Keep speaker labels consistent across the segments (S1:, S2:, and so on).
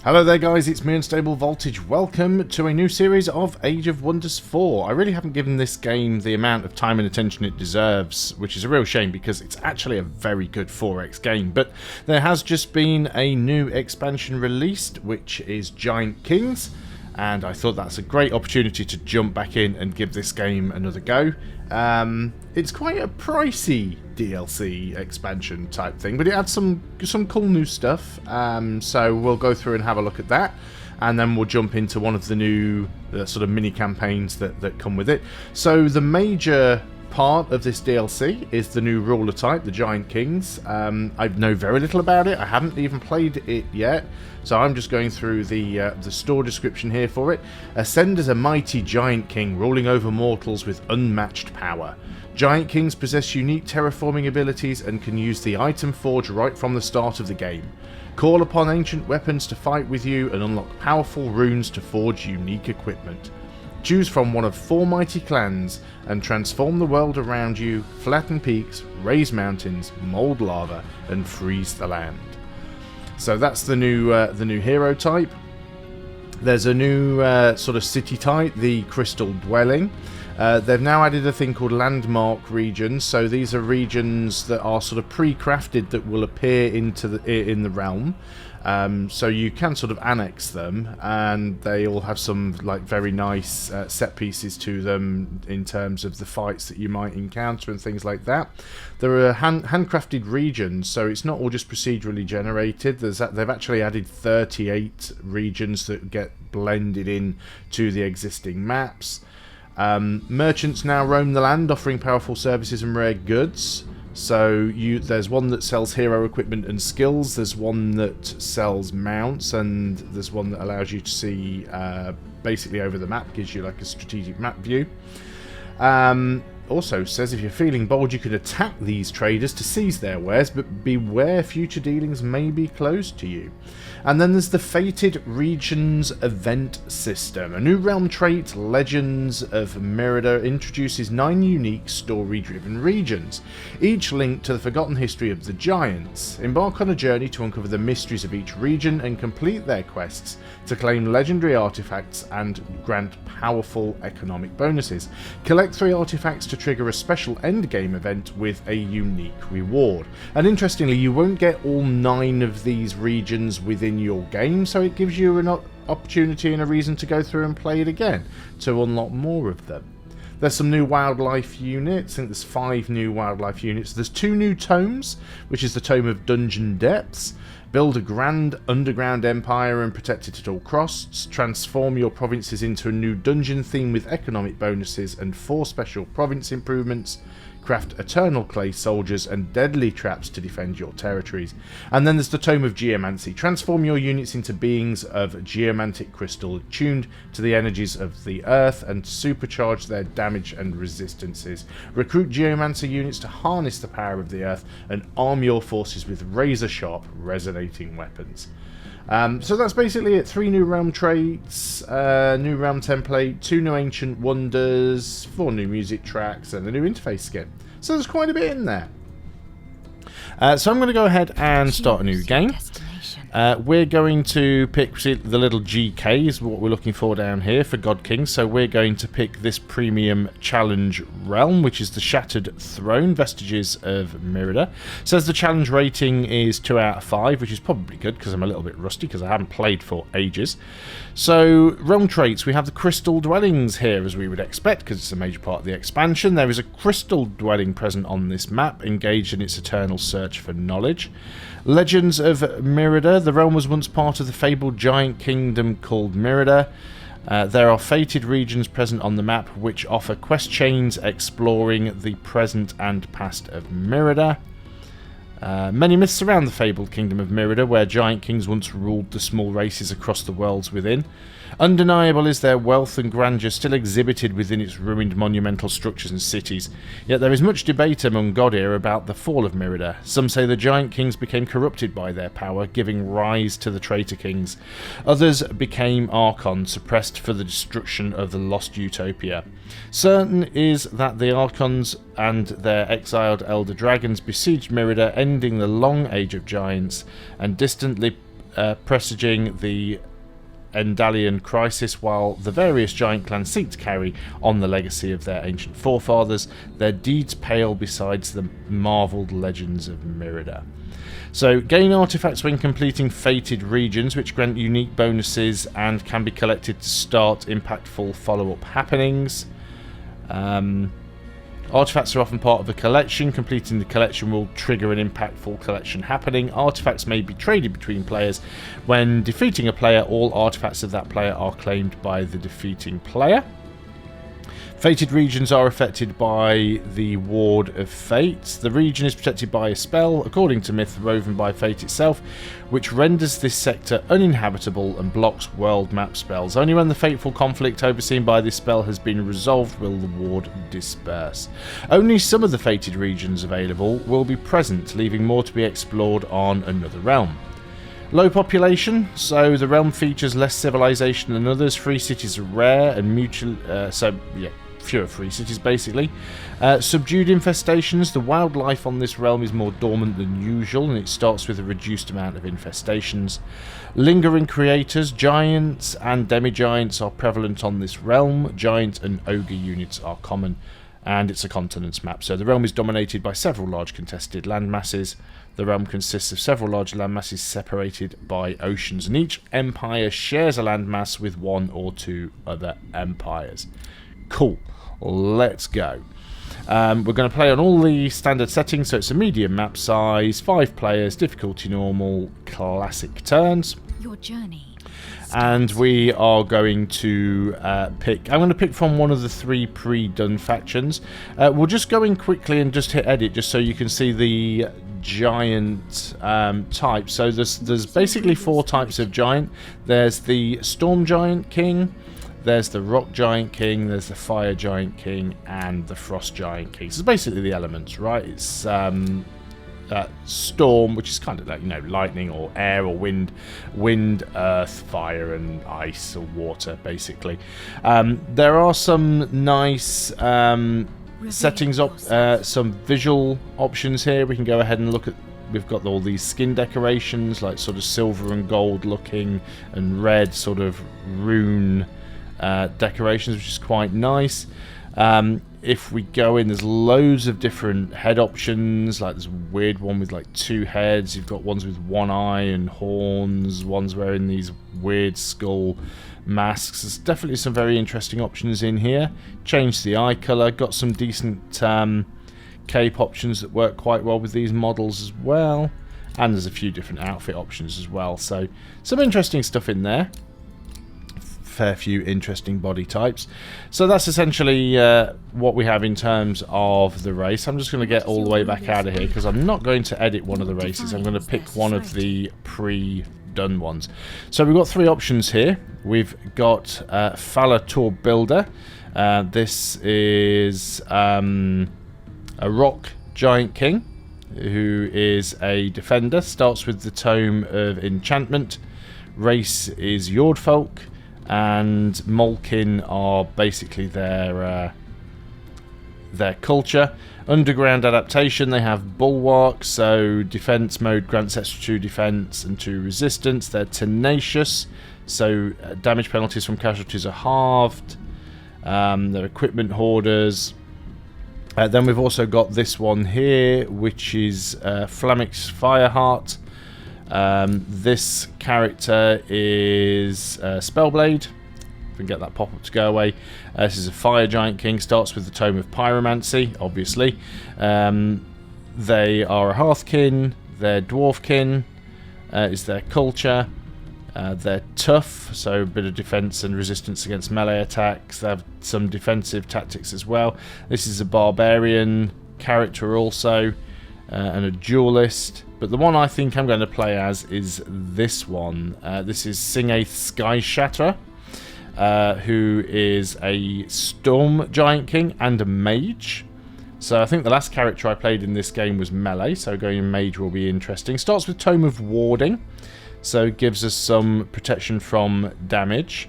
S1: Hello there guys, it's me, Unstable Voltage. Welcome to a new series of Age of Wonders 4. I really haven't given this game the amount of time and attention it deserves, which is a real shame because it's actually a very good 4X game. But there has just been a new expansion released, which is Giant Kings, and I thought that's a great opportunity to jump back in and give this game another go. It's quite a pricey DLC expansion type thing, but it had some cool new stuff, so we'll go through and have a look at that, and then we'll jump into one of the new sort of mini campaigns that come with it. So the major part of this DLC is the new ruler type, the Giant Kings. I know very little about it. I haven't even played it yet, so I'm just going through the store description here for it. Ascend as a mighty Giant King, ruling over mortals with unmatched power. Giant Kings possess unique terraforming abilities and can use the item forge right from the start of the game. Call upon ancient weapons to fight with you and unlock powerful runes to forge unique equipment. Choose from one of 4 mighty clans and transform the world around you, flatten peaks, raise mountains, mold lava, and freeze the land. So that's the new hero type. There's a new sort of city type, the Crystal Dwelling. They've now added a thing called landmark regions. So these are regions that are sort of pre-crafted that will appear in the realm. So you can sort of annex them, and they all have some like very nice set pieces to them in terms of the fights that you might encounter and things like that. There are handcrafted regions, so it's not all just procedurally generated. They've actually added 38 regions that get blended in to the existing maps. Merchants now roam the land, offering powerful services and rare goods. So there's one that sells hero equipment and skills, there's one that sells mounts, and there's one that allows you to see basically over the map, gives you like a strategic map view. Also says if you're feeling bold, you could attack these traders to seize their wares, but beware future dealings may be closed to you. And then there's the Fated Regions event system. A new realm trait, Legends of Merida, introduces 9 unique story-driven regions, each linked to the forgotten history of the Giants. Embark on a journey to uncover the mysteries of each region and complete their quests to claim legendary artifacts and grant powerful economic bonuses. Collect 3 artifacts to trigger a special endgame event with a unique reward. And interestingly, you won't get all 9 of these regions within your game, so it gives you an opportunity and a reason to go through and play it again to unlock more of them. There's some new wildlife units. I think there's 5 new wildlife units. There's 2 new tomes, which is the Tome of Dungeon Depths. Build a grand underground empire and protect it at all costs. Transform your provinces into a new dungeon theme with economic bonuses and 4 special province improvements. Craft eternal clay soldiers and deadly traps to defend your territories. And then there's the Tome of Geomancy. Transform your units into beings of geomantic crystal tuned to the energies of the earth and supercharge their damage and resistances. Recruit Geomancer units to harness the power of the earth and arm your forces with razor-sharp resonating weapons. So that's basically it. 3 new realm traits, new realm template, 2 new ancient wonders, 4 new music tracks, and a new interface skin. So there's quite a bit in there. So I'm going to go ahead and start a new game. We're going to pick the little GK is what we're looking for down here for God King. So we're going to pick this premium challenge realm, which is the Shattered Throne, Vestiges of Merida. Says the challenge rating is 2 out of 5, which is probably good because I'm a little bit rusty because I haven't played for ages. So realm traits, we have the Crystal Dwellings here, as we would expect, because it's a major part of the expansion. There is a crystal dwelling present on this map, engaged in its eternal search for knowledge. Legends of Merida. The realm was once part of the fabled giant kingdom called Merida. There are fated regions present on the map which offer quest chains exploring the present and past of Merida. Many myths surround the fabled kingdom of Merida, where giant kings once ruled the small races across the worlds within. Undeniable is their wealth and grandeur still exhibited within its ruined monumental structures and cities, yet there is much debate among Godir about the fall of Merida. Some say the giant kings became corrupted by their power, giving rise to the traitor kings. Others became archons, suppressed for the destruction of the lost utopia. Certain is that the archons and their exiled elder dragons besieged Merida, ending the long age of giants, and distantly presaging the Endalian crisis. While the various giant clans seek to carry on the legacy of their ancient forefathers, their deeds pale beside the marvelled legends of Myrida. So, gain artifacts when completing fated regions, which grant unique bonuses and can be collected to start impactful follow-up happenings. Artifacts are often part of a collection. Completing the collection will trigger an impactful collection happening. Artifacts may be traded between players. When defeating a player, all artifacts of that player are claimed by the defeating player. Fated regions are affected by the Ward of Fate. The region is protected by a spell, according to myth, woven by fate itself, which renders this sector uninhabitable and blocks world map spells. Only when the fateful conflict overseen by this spell has been resolved will the ward disperse. Only some of the fated regions available will be present, leaving more to be explored on another realm. Low population, so the realm features less civilization than others. Free cities are rare and fewer free cities basically. Subdued infestations. The wildlife on this realm is more dormant than usual, and it starts with a reduced amount of infestations. Lingering creators. Giants and demi-giants are prevalent on this realm. Giant and ogre units are common, and it's a continents map, so the realm is dominated by several large contested land masses. The realm consists of several large land masses separated by oceans, and each empire shares a landmass with one or two other empires. Cool. Let's go. We're going to play on all the standard settings, so it's a medium map size, 5 players, difficulty normal, classic turns.
S2: Your journey.
S1: And we are going to pick... I'm going to pick from one of the 3 pre-done factions. We'll just go in quickly and just hit edit, just so you can see the giant type. So there's basically 4 types of giant. There's the Storm Giant King, there's the Rock Giant King, there's the Fire Giant King, and the Frost Giant King. So it's basically the elements, right? It's storm, which is kind of like, lightning or air or wind, earth, fire, and ice or water, basically. There are some nice settings, some visual options here. We can go ahead and look at. We've got all these skin decorations, like sort of silver and gold looking, and red sort of rune decorations, which is quite nice. If we go in, there's loads of different head options, like this weird one with like 2 heads. You've got ones with 1 eye and horns, ones wearing these weird skull masks. There's definitely some very interesting options in here. Changed the eye colour, got some decent cape options that work quite well with these models as well, and there's a few different outfit options as well, so some interesting stuff in there. Fair few interesting body types. So that's essentially what we have in terms of the race. I'm just going to get all the way back out of here because I'm not going to edit one of the races. I'm going to pick one of the pre-done ones. So we've got 3 options here. We've got Falator Builder. This is a Rock Giant King who is a defender. Starts with the Tome of Enchantment. Race is Yordfolk. And Molkin are basically their culture. Underground adaptation, they have Bulwark, so defense mode grants extra 2 defense and 2 resistance. They're tenacious, so damage penalties from casualties are halved. They're equipment hoarders. Then we've also got this one here, which is Flamix Fireheart. This character is Spellblade. If we can get that pop-up to go away. This is a Fire Giant King. Starts with the Tome of Pyromancy, obviously. They are a Hearthkin. They're Dwarfkin. Is their culture. They're tough, so a bit of defense and resistance against melee attacks. They have some defensive tactics as well. This is a Barbarian character also, and a Duelist. But the one I think I'm going to play as is this one. This is Singaith Skyshatterer, who is a Storm Giant King and a Mage. So I think the last character I played in this game was melee, so going Mage will be interesting. Starts with Tome of Warding, so gives us some protection from damage.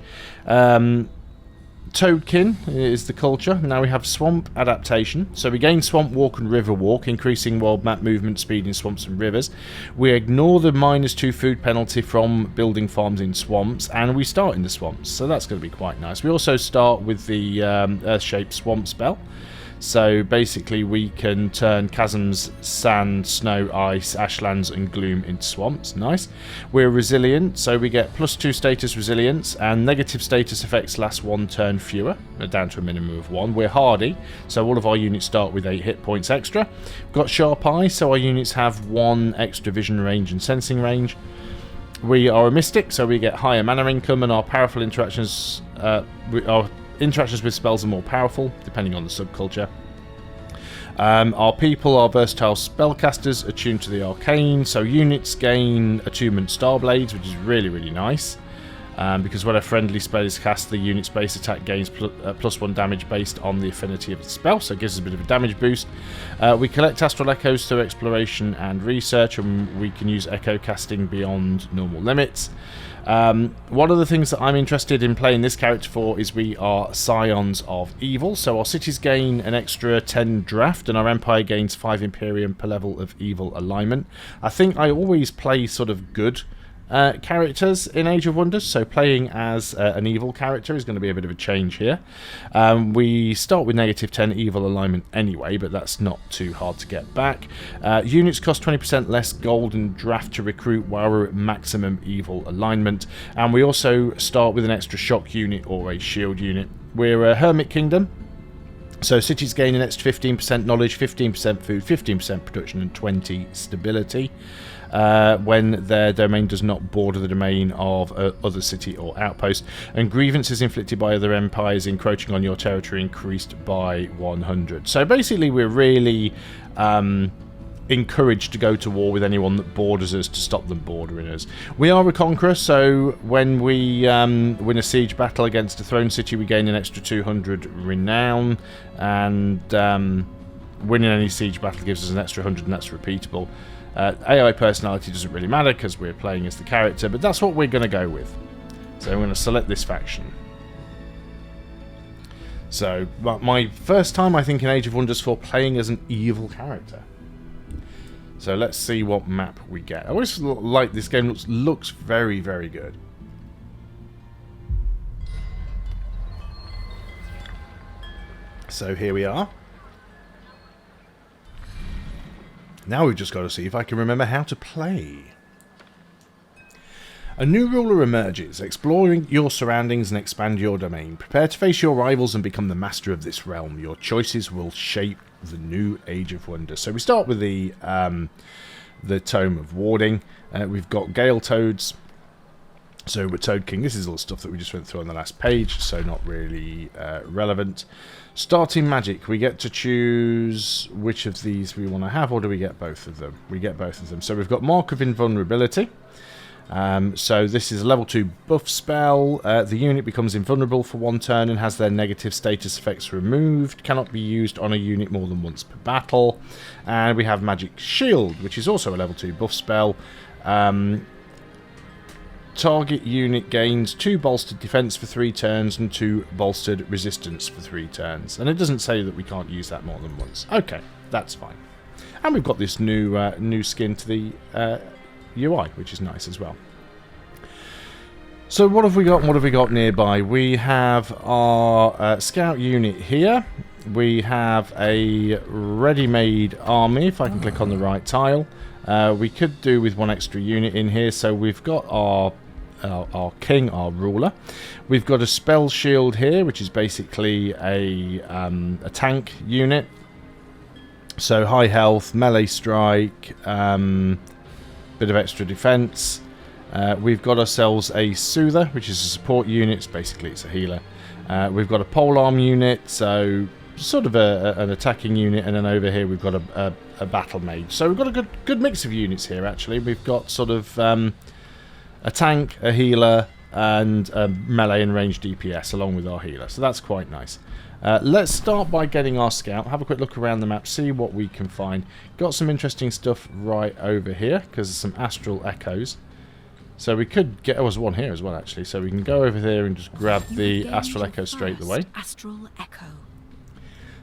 S1: Toadkin is the culture. Now we have swamp adaptation. So we gain swamp walk and river walk, increasing world map movement speed in swamps and rivers. We ignore the -2 food penalty from building farms in swamps, and we start in the swamps. So that's going to be quite nice. We also start with the Earth-shaped swamp spell. So basically we can turn chasms, sand, snow, ice, ashlands and gloom into swamps. Nice. We're resilient, so we get +2 status resilience, and negative status effects last 1 turn fewer, down to a minimum of 1. We're hardy, so all of our units start with 8 hit points extra. We've got sharp eye, so our units have 1 extra vision range and sensing range. We are a mystic, so we get higher mana income, and our powerful interactions interactions with spells are more powerful, depending on the subculture. Our people are versatile spellcasters attuned to the arcane, so units gain attunement Starblades, which is really, really nice. Because when a friendly spell is cast, the unit's base attack gains +1 damage based on the affinity of the spell, so it gives us a bit of a damage boost. We collect astral echoes through exploration and research, and we can use echo casting beyond normal limits. One of the things that I'm interested in playing this character for is we are Scions of Evil, so our cities gain an extra 10 draft and our empire gains 5 Imperium per level of evil alignment. I think I always play sort of good characters in Age of Wonders, so playing as an evil character is going to be a bit of a change here. We start with -10 evil alignment anyway, but that's not too hard to get back. Units cost 20% less gold and draft to recruit while we're at maximum evil alignment, and we also start with an extra shock unit or a shield unit. We're a Hermit Kingdom, so cities gain an extra 15% knowledge, 15% food, 15% production and 20 stability when their domain does not border the domain of other city or outpost, and grievances inflicted by other empires encroaching on your territory increased by 100. So basically we're really encouraged to go to war with anyone that borders us to stop them bordering us. We are a conqueror, so when we win a siege battle against a throne city, we gain an extra 200 renown, and winning any siege battle gives us an extra 100, and that's repeatable. AI personality doesn't really matter because we're playing as the character, but that's what we're going to go with. So I'm going to select this faction. So my first time, I think, in Age of Wonders 4 playing as an evil character. So let's see what map we get. I always like this game. Looks very, very good. So here we are. Now we've just got to see if I can remember how to play. A new ruler emerges, exploring your surroundings and expand your domain. Prepare to face your rivals and become the master of this realm. Your choices will shape the new Age of Wonders. So we start with the Tome of Warding. We've got Gale Toads. So we're Toad King. This is all stuff that we just went through on the last page, so not really relevant. Starting magic, we get to choose which of these we want to have, or do we get both of them? We get both of them. So we've got Mark of Invulnerability. So this is a level 2 buff spell. The unit becomes invulnerable for 1 turn and has their negative status effects removed. Cannot be used on a unit more than once per battle. And we have Magic Shield, which is also a level 2 buff spell. Target unit gains 2 bolstered defense for 3 turns and 2 bolstered resistance for 3 turns. And it doesn't say that we can't use that more than once. Okay, that's fine. And we've got this new skin to the UI, which is nice as well. So what have we got and what have we got nearby? We have our scout unit here. We have a ready-made army, if I can click on the right tile. We could do with 1 extra unit in here, so we've got our king, our ruler. We've got a spell shield here, which is basically a tank unit. So high health, melee strike, bit of extra defense. We've got ourselves a soother, which is a support unit. Basically, it's a healer. We've got a polearm unit, so sort of an attacking unit, and then over here we've got a battle mage. So we've got a good mix of units here. Actually, we've got sort of a tank, a healer, and a melee and ranged DPS along with our healer. So that's quite nice. Let's start by getting our scout, have a quick look around the map, see what we can find. Got some interesting stuff right over here because there's some astral echoes. So we could get... Oh, there's one here as well, actually. So we can go over here and just grab the Astral Echo straight away.
S2: Astral Echo.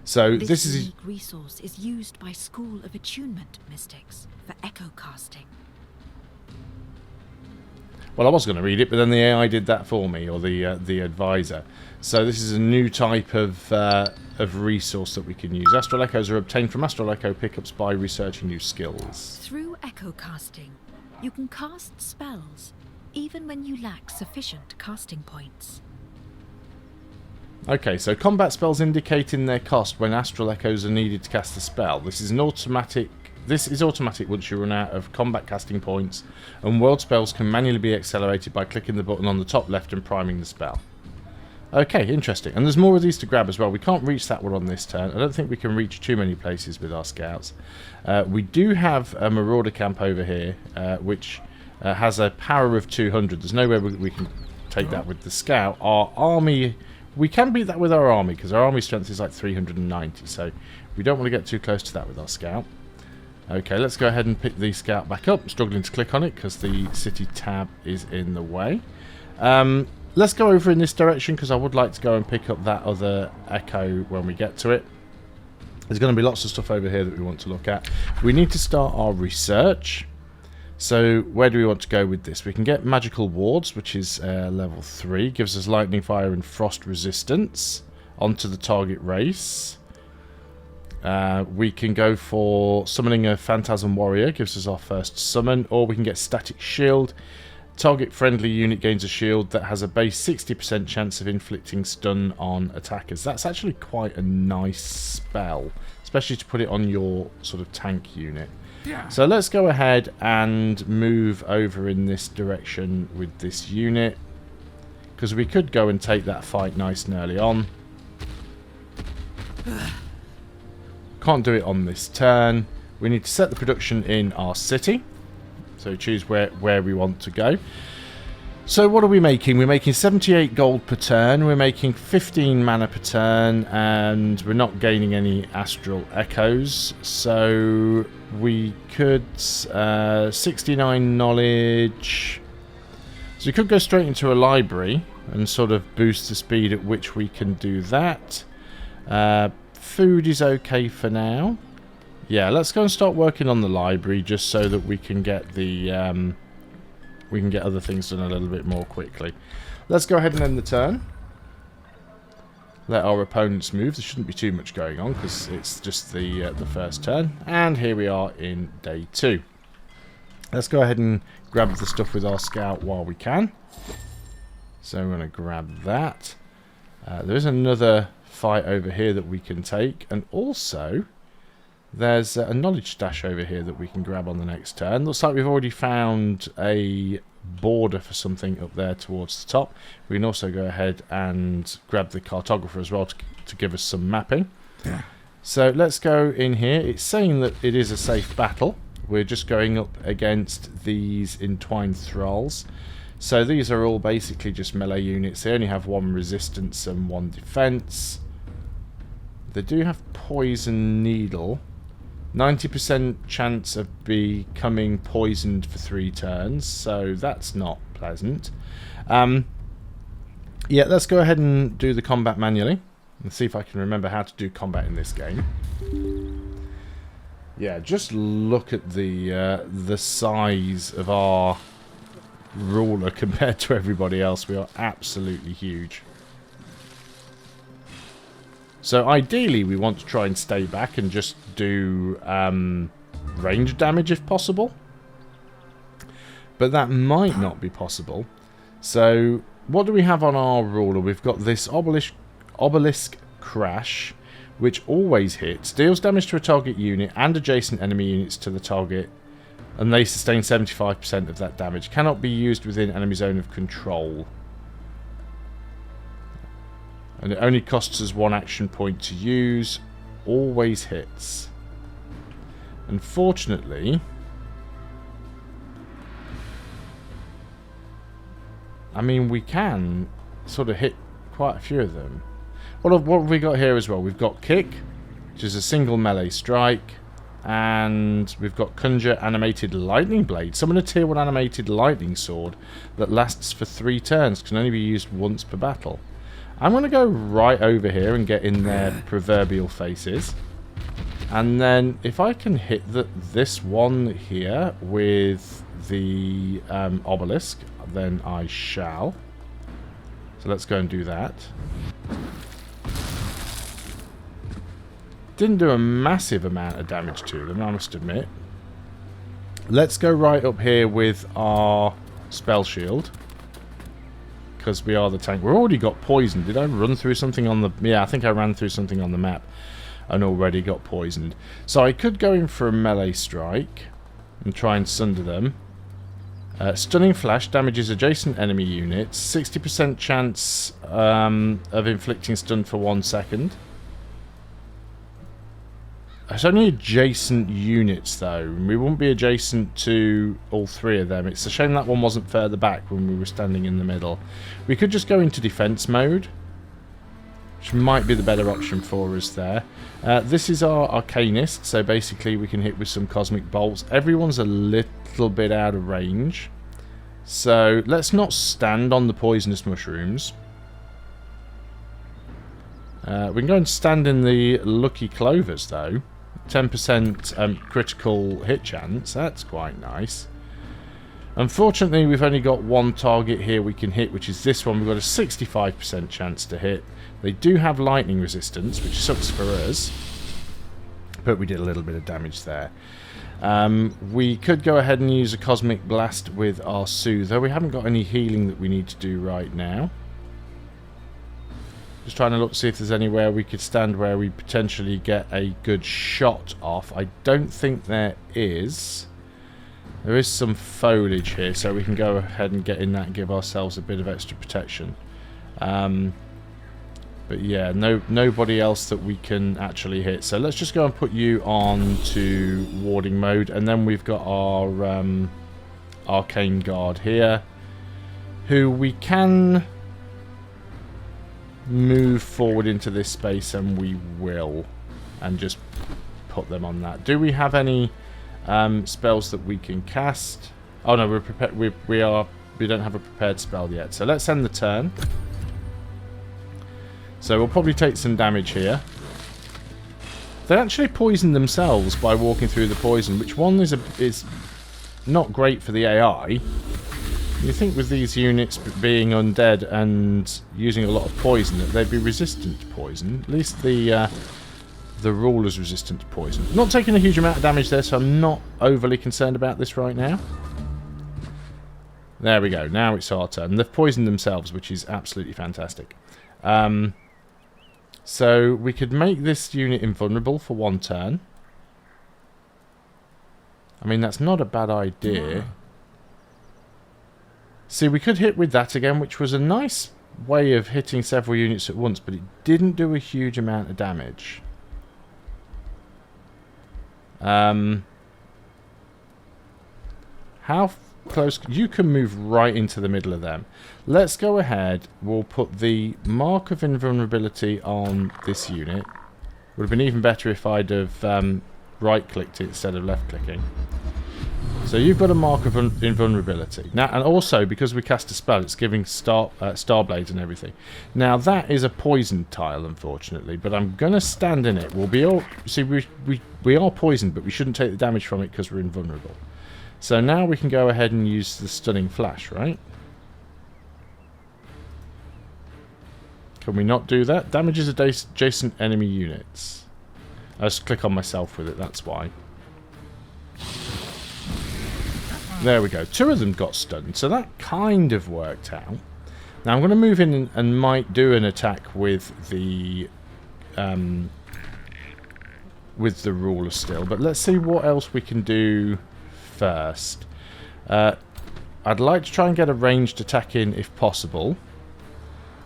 S1: So this is...
S2: unique resource is used by School of Attunement mystics for echo casting.
S1: Well, I was going to read it, but then the AI did that for me, or the advisor. So this is a new type of resource that we can use. Astral Echoes are obtained from Astral Echo pickups by researching new skills.
S2: Through echo casting, you can cast spells, even when you lack sufficient casting points.
S1: Okay, so combat spells indicating their cost when Astral Echoes are needed to cast a spell. This is automatic once you run out of combat casting points, and world spells can manually be accelerated by clicking the button on the top left and priming the spell. Okay, interesting. And there's more of these to grab as well. We can't reach that one on this turn. I don't think we can reach too many places with our scouts. We do have a Marauder camp over here, which has a power of 200. There's nowhere we can take that with the scout. Our army... We can beat that with our army, because our army strength is like 390, so we don't want to get too close to that with our scout. Okay, let's go ahead and pick the scout back up. I'm struggling to click on it because the city tab is in the way. Let's go over in this direction, because I would like to go and pick up that other echo when we get to it. There's going to be lots of stuff over here that we want to look at. We need to start our research. So where do we want to go with this? We can get magical wards, which is level 3. Gives us lightning, fire and frost resistance onto the target race. We can go for summoning a phantasm warrior. Gives us our first summon. Or we can get static shield. Target friendly unit gains a shield that has a base 60% chance of inflicting stun on attackers. That's actually quite a nice spell, especially to put it on your sort of tank unit. Yeah. So let's go ahead and move over in this direction with this unit, because we could go and take that fight nice and early on. Can't do it on this turn. We need to set the production in our city. So choose where we want to go. So what are we making? We're making 78 gold per turn. We're making 15 mana per turn. And we're not gaining any Astral Echoes. So we could... 69 knowledge. So we could go straight into a library and sort of boost the speed at which we can do that. Food is okay for now. Yeah, let's go and start working on the library just so that we can get the we can get other things done a little bit more quickly. Let's go ahead and end the turn. Let our opponents move. There shouldn't be too much going on because it's just the first turn. And here we are in day 2. Let's go ahead and grab the stuff with our scout while we can. So we're going to grab that. There is another fight over here that we can take, and also there's a knowledge stash over here that we can grab on the next turn. Looks like we've already found a border for something up there towards the top. We can also go ahead and grab the cartographer as well to give us some mapping. Yeah. So let's go in here. It's saying that it is a safe battle. We're just going up against these entwined thralls. So these are all basically just melee units. They only have 1 resistance and 1 defense. They do have poison needle. 90% chance of becoming poisoned for 3 turns, so that's not pleasant. Yeah, let's go ahead and do the combat manually and see if I can remember how to do combat in this game. Yeah, just look at the size of our ruler compared to everybody else. We are absolutely huge. So ideally we want to try and stay back and just do range damage if possible. But that might not be possible. So what do we have on our ruler? We've got this obelisk crash, which always hits, deals damage to a target unit and adjacent enemy units to the target, and they sustain 75% of that damage. Cannot be used within enemy zone of control. And it only costs us 1 action point to use. Always hits. Unfortunately, I mean, we can sort of hit quite a few of them. What have we got here as well? We've got kick, which is a single melee strike. And we've got Conjure Animated Lightning Blade. Summon a tier 1 animated lightning sword that lasts for 3 turns. Can only be used once per battle. I'm going to go right over here and get in their proverbial faces. And then if I can hit this one here with the obelisk, then I shall. So let's go and do that. Didn't do a massive amount of damage to them, I must admit. Let's go right up here with our spell shield. Because we are the tank. We've already got poisoned. Did I run through something on the... Yeah, I think I ran through something on the map and already got poisoned. So I could go in for a melee strike and try and sunder them. Stunning Flash damages adjacent enemy units. 60% chance of inflicting stun for 1 second. It's only adjacent units, though. We wouldn't be adjacent to all 3 of them. It's a shame that one wasn't further back when we were standing in the middle. We could just go into defense mode, which might be the better option for us there. This is our Arcanist, so basically we can hit with some Cosmic Bolts. Everyone's a little bit out of range. So let's not stand on the poisonous mushrooms. We can go and stand in the Lucky Clovers, though. 10% critical hit chance. That's quite nice. Unfortunately, we've only got 1 target here we can hit, which is this one. We've got a 65% chance to hit. They do have lightning resistance, which sucks for us. But we did a little bit of damage there. We could go ahead and use a Cosmic Blast with our Soother. We haven't got any healing that we need to do right now. Just trying to look to see if there's anywhere we could stand where we potentially get a good shot off. I don't think there is. There is some foliage here, so we can go ahead and get in that and give ourselves a bit of extra protection. But yeah, nobody else that we can actually hit. So let's just go and put you on to warding mode. And then we've got our Arcane Guard here, who we can move forward into this space, and we will, and just put them on that. Do we have any spells that we can cast? Oh no, we're prepared. We don't have a prepared spell yet. So let's end the turn. So we'll probably take some damage here. They actually poison themselves by walking through the poison, which one is not great for the AI. You think with these units being undead and using a lot of poison that they'd be resistant to poison. At least the ruler's resistant to poison. Not taking a huge amount of damage there, so I'm not overly concerned about this right now. There we go. Now it's our turn. They've poisoned themselves, which is absolutely fantastic. So we could make this unit invulnerable for 1 turn. I mean, that's not a bad idea. See, we could hit with that again, which was a nice way of hitting several units at once, but it didn't do a huge amount of damage. How close? You can move right into the middle of them. Let's go ahead. We'll put the Mark of Invulnerability on this unit. Would have been even better if I'd have right-clicked it instead of left-clicking. So you've got a Mark of Invulnerability. Now, and also, because we cast a spell, it's giving star blades and everything. Now, that is a poisoned tile, unfortunately, but I'm going to stand in it. We'll be all... See, we are poisoned, but we shouldn't take the damage from it because we're invulnerable. So now we can go ahead and use the Stunning Flash, right? Can we not do that? Damages adjacent enemy units. I just click on myself with it, that's why. There we go. 2 of them got stunned, so that kind of worked out. Now I'm going to move in and might do an attack with the ruler still, but let's see what else we can do first. I'd like to try and get a ranged attack in if possible.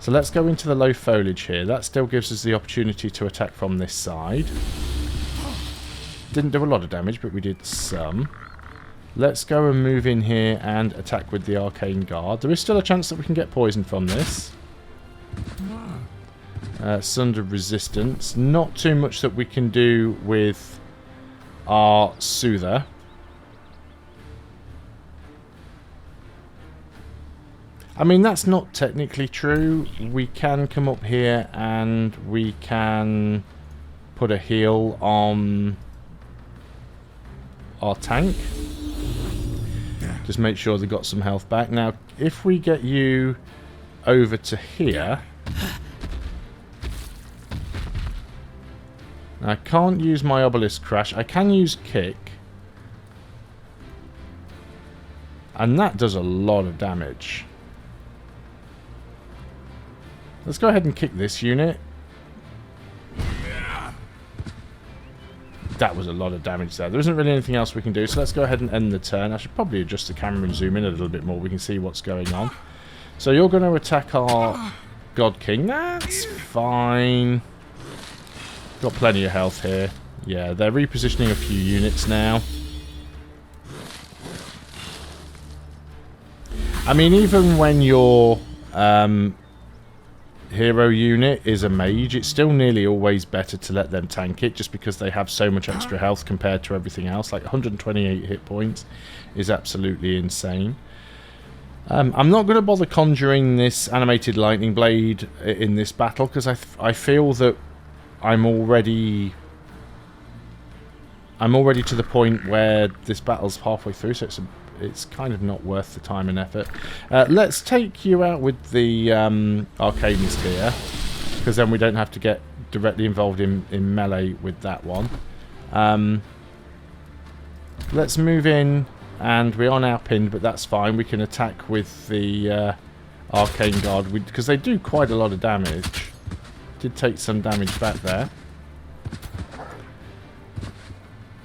S1: So let's go into the low foliage here. That still gives us the opportunity to attack from this side. Didn't do a lot of damage, but we did some. Let's go and move in here and attack with the Arcane Guard. There is still a chance that we can get poison from this. Sunder resistance. Not too much that we can do with our Soother. I mean, that's not technically true. We can come up here and we can put a heal on our tank. Just make sure they've got some health back. Now, if we get you over to here... I can't use my Obelisk Crash. I can use Kick. And that does a lot of damage. Let's go ahead and kick this unit. That was a lot of damage there. There isn't really anything else we can do, so let's go ahead and end the turn. I should probably adjust the camera and zoom in a little bit more. We can see what's going on. So you're going to attack our God King. That's fine. Got plenty of health here. Yeah, they're repositioning a few units now. I mean, even when your hero unit is a mage, it's still nearly always better to let them tank it, just because they have so much extra health compared to everything else. Like 128 hit points is absolutely insane. I'm not going to bother conjuring this animated lightning blade in this battle, because I feel that I'm already to the point where this battle's halfway through, so it's kind of not worth the time and effort. Let's take you out with the Arcanist here, because then we don't have to get directly involved in melee with that one. Let's move in, and we are now pinned, but that's fine. We can attack with the Arcane Guard, because they do quite a lot of damage. Did take some damage back there.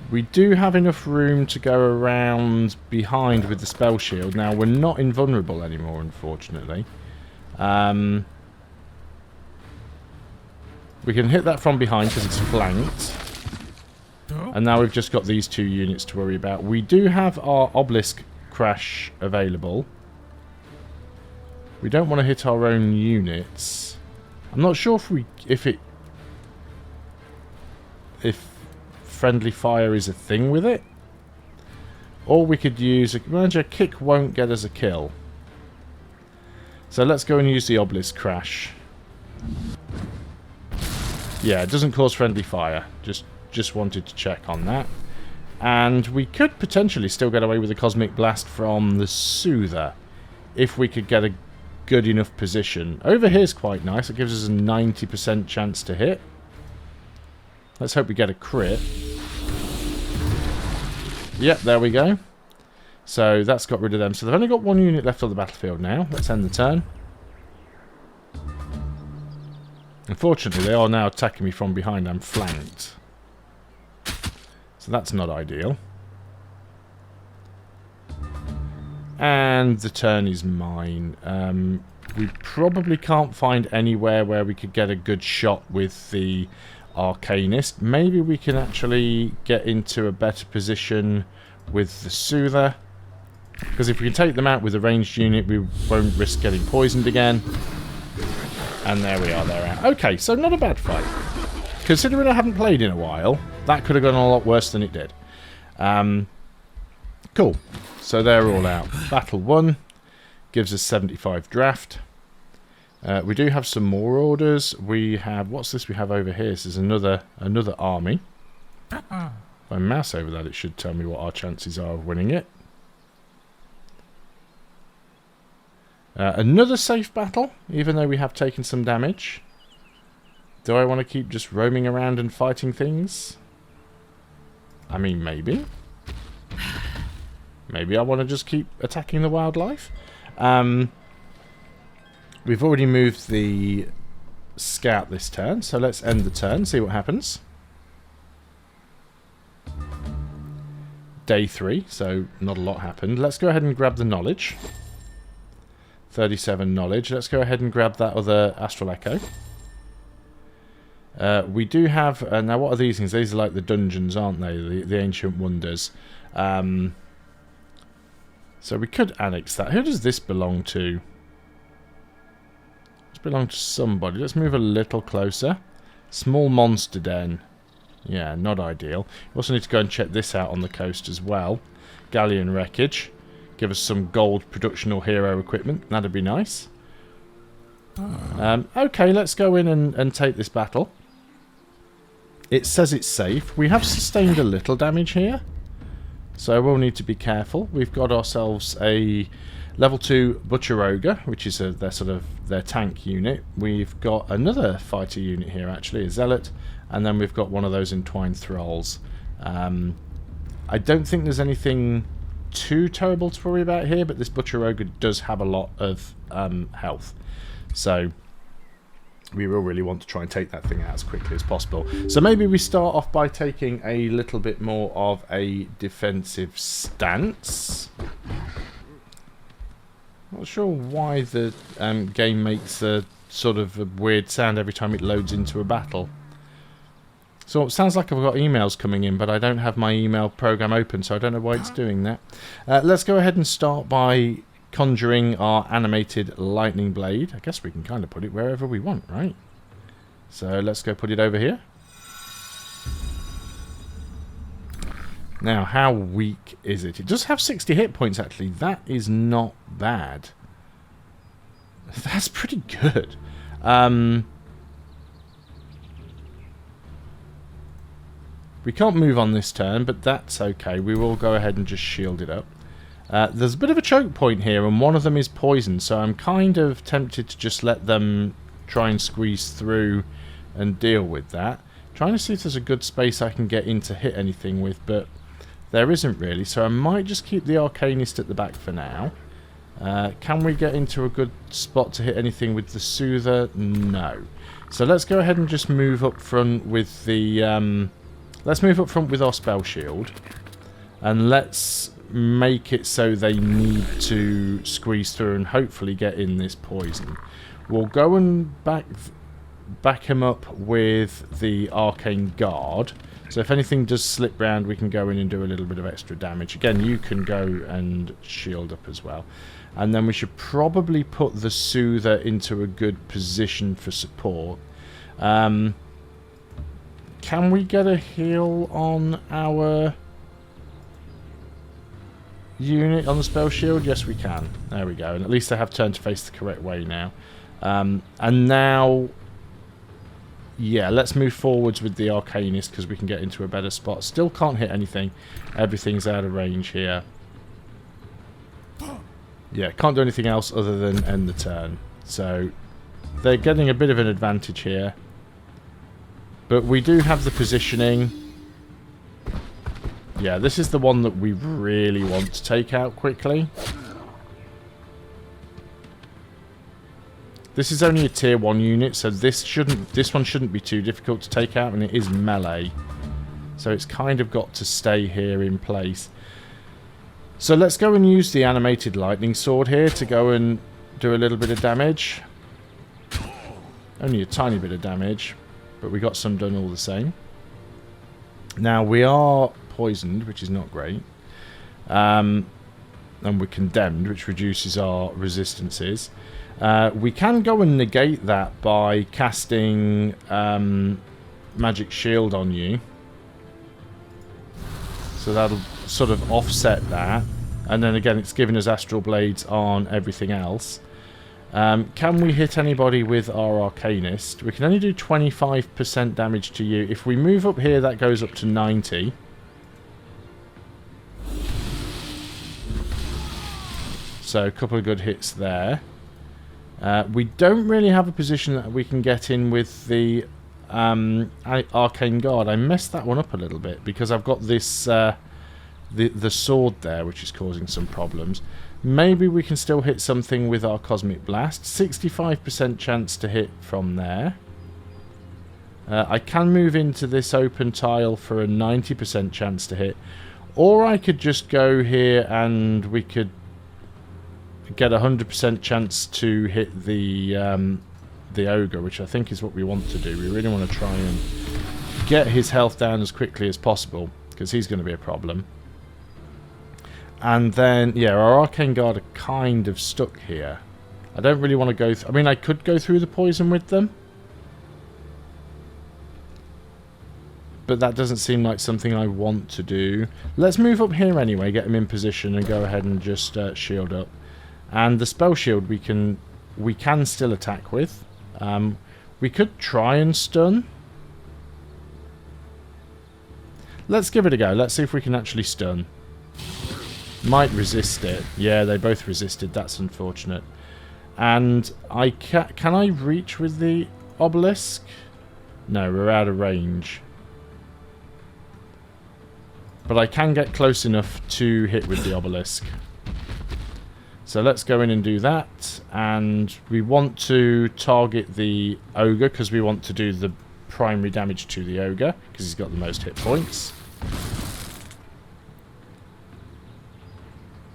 S1: We do have enough room to go around behind with the spell shield. Now, we're not invulnerable anymore, unfortunately. We can hit that from behind because it's flanked. And now we've just got these two units to worry about. We do have our Obelisk Crash available. We don't want to hit our own units. I'm not sure if friendly fire is a thing with it, or we could use a kick won't get us a kill, so let's go and use the Obelisk Crash. Yeah, it doesn't cause friendly fire. Just wanted to check on that. And we could potentially still get away with a Cosmic Blast from the Soother if we could get a good enough position. Over here's quite nice. It gives us a 90% chance to hit. Let's hope we get a crit. Yep, there we go. So that's got rid of them. So they've only got one unit left on the battlefield now. Let's end the turn. Unfortunately, they are now attacking me from behind. I'm flanked. So that's not ideal. And the turn is mine. We probably can't find anywhere where we could get a good shot with the Arcanist. Maybe we can actually get into a better position with the Soother. Because if we can take them out with a ranged unit, we won't risk getting poisoned again. And there we are, they're out. Okay, so not a bad fight. Considering I haven't played in a while, that could have gone a lot worse than it did. Cool. So they're all out. Battle 1 gives us 75 draft. We do have some more orders. We have... What's this we have over here? This is another army. If I mouse over that, it should tell me what our chances are of winning it. Another safe battle, even though we have taken some damage. Do I want to keep just roaming around and fighting things? I mean, maybe. Maybe I want to just keep attacking the wildlife. We've already moved the scout this turn, so let's end the turn, see what happens. Day 3, so not a lot happened. Let's go ahead and grab the knowledge. 37 knowledge. Let's go ahead and grab that other Astral Echo. We do have... now, what are these things? These are like the dungeons, aren't they? The Ancient Wonders. So we could annex that. Who does this belong to? It belongs to somebody. Let's move a little closer. Small monster den. Yeah, not ideal. We also need to go and check this out on the coast as well. Galleon wreckage. Give us some gold production or hero equipment. That'd be nice. Okay, let's go in and take this battle. It says it's safe. We have sustained a little damage here, so we'll need to be careful. We've got ourselves a level 2 Butcher Ogre, which is their tank unit. We've got another fighter unit here, actually, a Zealot, and then we've got one of those Entwined Thralls. I don't think there's anything too terrible to worry about here, but this Butcher Ogre does have a lot of health. So we will really want to try and take that thing out as quickly as possible. So maybe we start off by taking a little bit more of a defensive stance. Not sure why the game makes a sort of a weird sound every time it loads into a battle. So it sounds like I've got emails coming in, but I don't have my email program open, so I don't know why it's doing that. Let's go ahead and start by conjuring our animated lightning blade. I guess we can kind of put it wherever we want, right? So let's go put it over here. Now, how weak is it? It does have 60 hit points, actually. That is not bad. That's pretty good. We can't move on this turn, but that's okay. We will go ahead and just shield it up. There's a bit of a choke point here, and one of them is poison, so I'm kind of tempted to just let them try and squeeze through and deal with that. Trying to see if there's a good space I can get in to hit anything with, but there isn't really, so I might just keep the Arcanist at the back for now. Can we get into a good spot to hit anything with the Soother? No. So let's go ahead and just move up front with the... let's move up front with our spell shield, and let's make it so they need to squeeze through and hopefully get in this poison. We'll go and back him up with the Arcane Guard, so if anything does slip round we can go in and do a little bit of extra damage. Again, you can go and shield up as well, and then we should probably put the Soother into a good position for support. Can we get a heal on our unit on the spell shield? Yes, we can. There we go. And at least they have turned to face the correct way now. And now, yeah, let's move forwards with the Arcanist because we can get into a better spot. Still can't hit anything. Everything's out of range here. Yeah, can't do anything else other than end the turn. So they're getting a bit of an advantage here. But we do have the positioning. Yeah, this is the one that we really want to take out quickly. This is only a tier 1 unit, so this one shouldn't be too difficult to take out, and it is melee. So it's kind of got to stay here in place. So let's go and use the animated lightning sword here to go and do a little bit of damage. Only a tiny bit of damage, but we got some done all the same. Now we are poisoned, which is not great, and we're condemned, which reduces our resistances. We can go and negate that by casting Magic Shield on you, so that'll sort of offset that, and then again it's giving us Astral Blades on everything else. Can we hit anybody with our Arcanist? We can only do 25% damage to you. If we move up here, that goes up to 90. So a couple of good hits there. We don't really have a position that we can get in with the Arcane Guard. I messed that one up a little bit because I've got this the sword there, which is causing some problems. Maybe we can still hit something with our Cosmic Blast. 65% chance to hit from there. I can move into this open tile for a 90% chance to hit. Or I could just go here and we could get a 100% chance to hit the Ogre, which I think is what we want to do. We really want to try and get his health down as quickly as possible, because he's going to be a problem. And then, yeah, our Arcane Guard are kind of stuck here. I don't really want to go... I mean, I could go through the poison with them. but that doesn't seem like something I want to do. Let's move up here anyway, get him in position, and go ahead and just shield up. And the spell shield we can still attack with. We could try and stun. Let's give it a go. Let's see if we can actually stun. Might resist it. Yeah, they both resisted. That's unfortunate. And can I reach with the obelisk? No, we're out of range. But I can get close enough to hit with the obelisk. So let's go in and do that. And we want to target the ogre because we want to do the primary damage to the ogre because he's got the most hit points.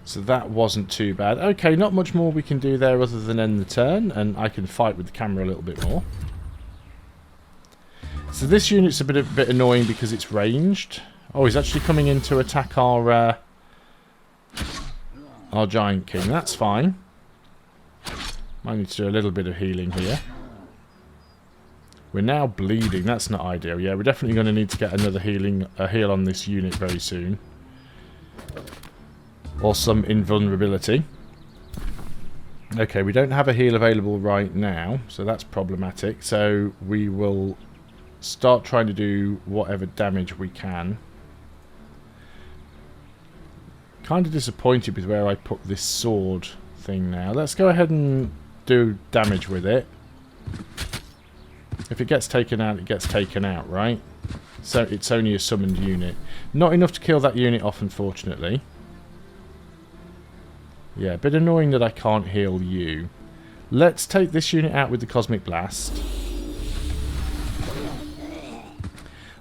S1: So that wasn't too bad. Okay, not much more we can do there other than end the turn, and I can fight with the camera a little bit more. So this unit's a bit annoying because it's ranged. Oh, he's actually coming in to attack our Giant King. That's fine. Might need to do a little bit of healing here. We're now bleeding. That's not ideal. Yeah, we're definitely going to need to get another heal on this unit very soon. Or some invulnerability. Okay, we don't have a heal available right now, so that's problematic. So we will start trying to do whatever damage we can. Kind of disappointed with where I put this sword thing now. Let's go ahead and do damage with it. If it gets taken out, it gets taken out, right? So it's only a summoned unit. Not enough to kill that unit off, unfortunately. Yeah, a bit annoying that I can't heal you. Let's take this unit out with the Cosmic Blast.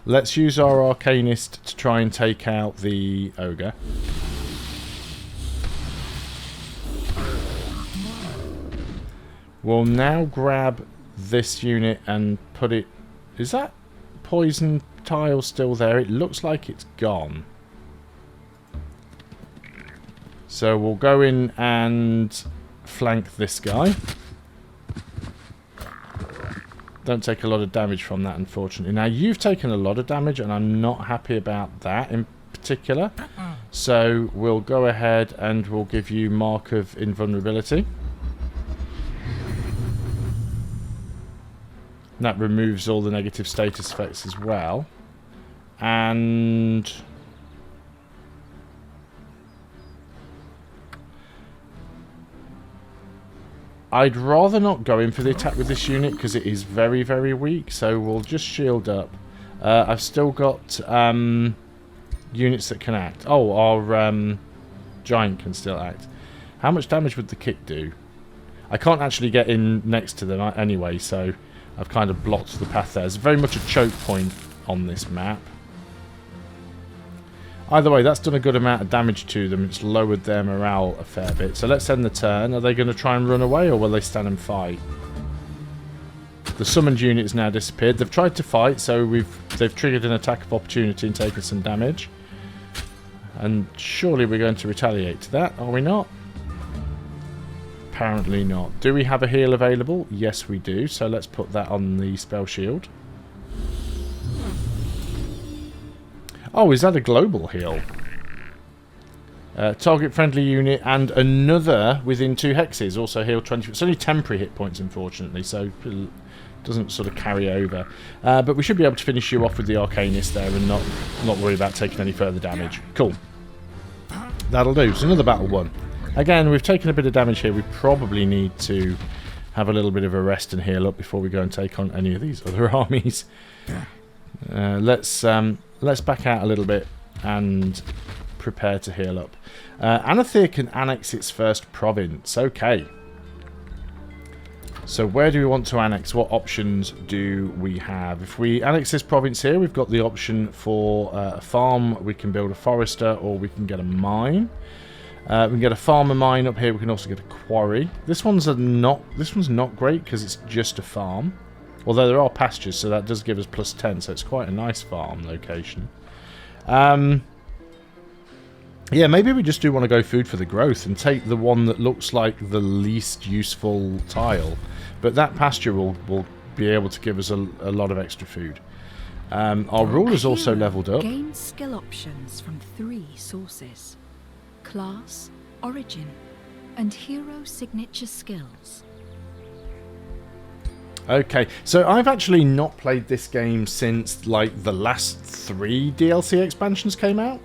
S1: Let's use our Arcanist to try and take out the ogre. We'll now grab this unit and put it... Is that poison tile still there? It looks like it's gone. So we'll go in and flank this guy. Don't take a lot of damage from that, unfortunately. Now, you've taken a lot of damage, and I'm not happy about that in particular. So we'll go ahead and we'll give you Mark of Invulnerability. That removes all the negative status effects as well. And... I'd rather not go in for the attack with this unit because it is very, very weak. So we'll just shield up. I've still got units that can act. Oh, our giant can still act. How much damage would the kick do? I can't actually get in next to them anyway, so I've kind of blocked the path there. It's very much a choke point on this map. Either way, that's done a good amount of damage to them. It's lowered their morale a fair bit. So let's end the turn. Are they going to try and run away, or will they stand and fight? The summoned unit has now disappeared. They've tried to fight, so they've triggered an attack of opportunity and taken some damage. And surely we're going to retaliate to that, are we not? Apparently not. Do we have a heal available? Yes, we do. So let's put that on the spell shield. Oh, is that a global heal? Target friendly unit and another within 2 hexes also heal 20. It's only temporary hit points, unfortunately, so it doesn't sort of carry over. But we should be able to finish you off with the Arcanist there and not worry about taking any further damage. Cool. That'll do. So another battle won. Again, we've taken a bit of damage here. We probably need to have a little bit of a rest and heal up before we go and take on any of these other armies. Let's back out a little bit and prepare to heal up. Anathir can annex its first province. Okay. So where do we want to annex? What options do we have? If we annex this province here, we've got the option for a farm. We can build a forester, or we can get a mine. We can get a farmer mine up here. We can also get a quarry. This one's not great because it's just a farm. Although there are pastures, so that does give us plus 10, so it's quite a nice farm location. Yeah, maybe we just do want to go food for the growth and take the one that looks like the least useful tile. But that pasture will be able to give us a lot of extra food. Our ruler's also leveled up.
S2: Gain skill options from 3 sources: class, origin, and hero signature skills.
S1: Okay, so I've actually not played this game since, like, the last 3 DLC expansions came out.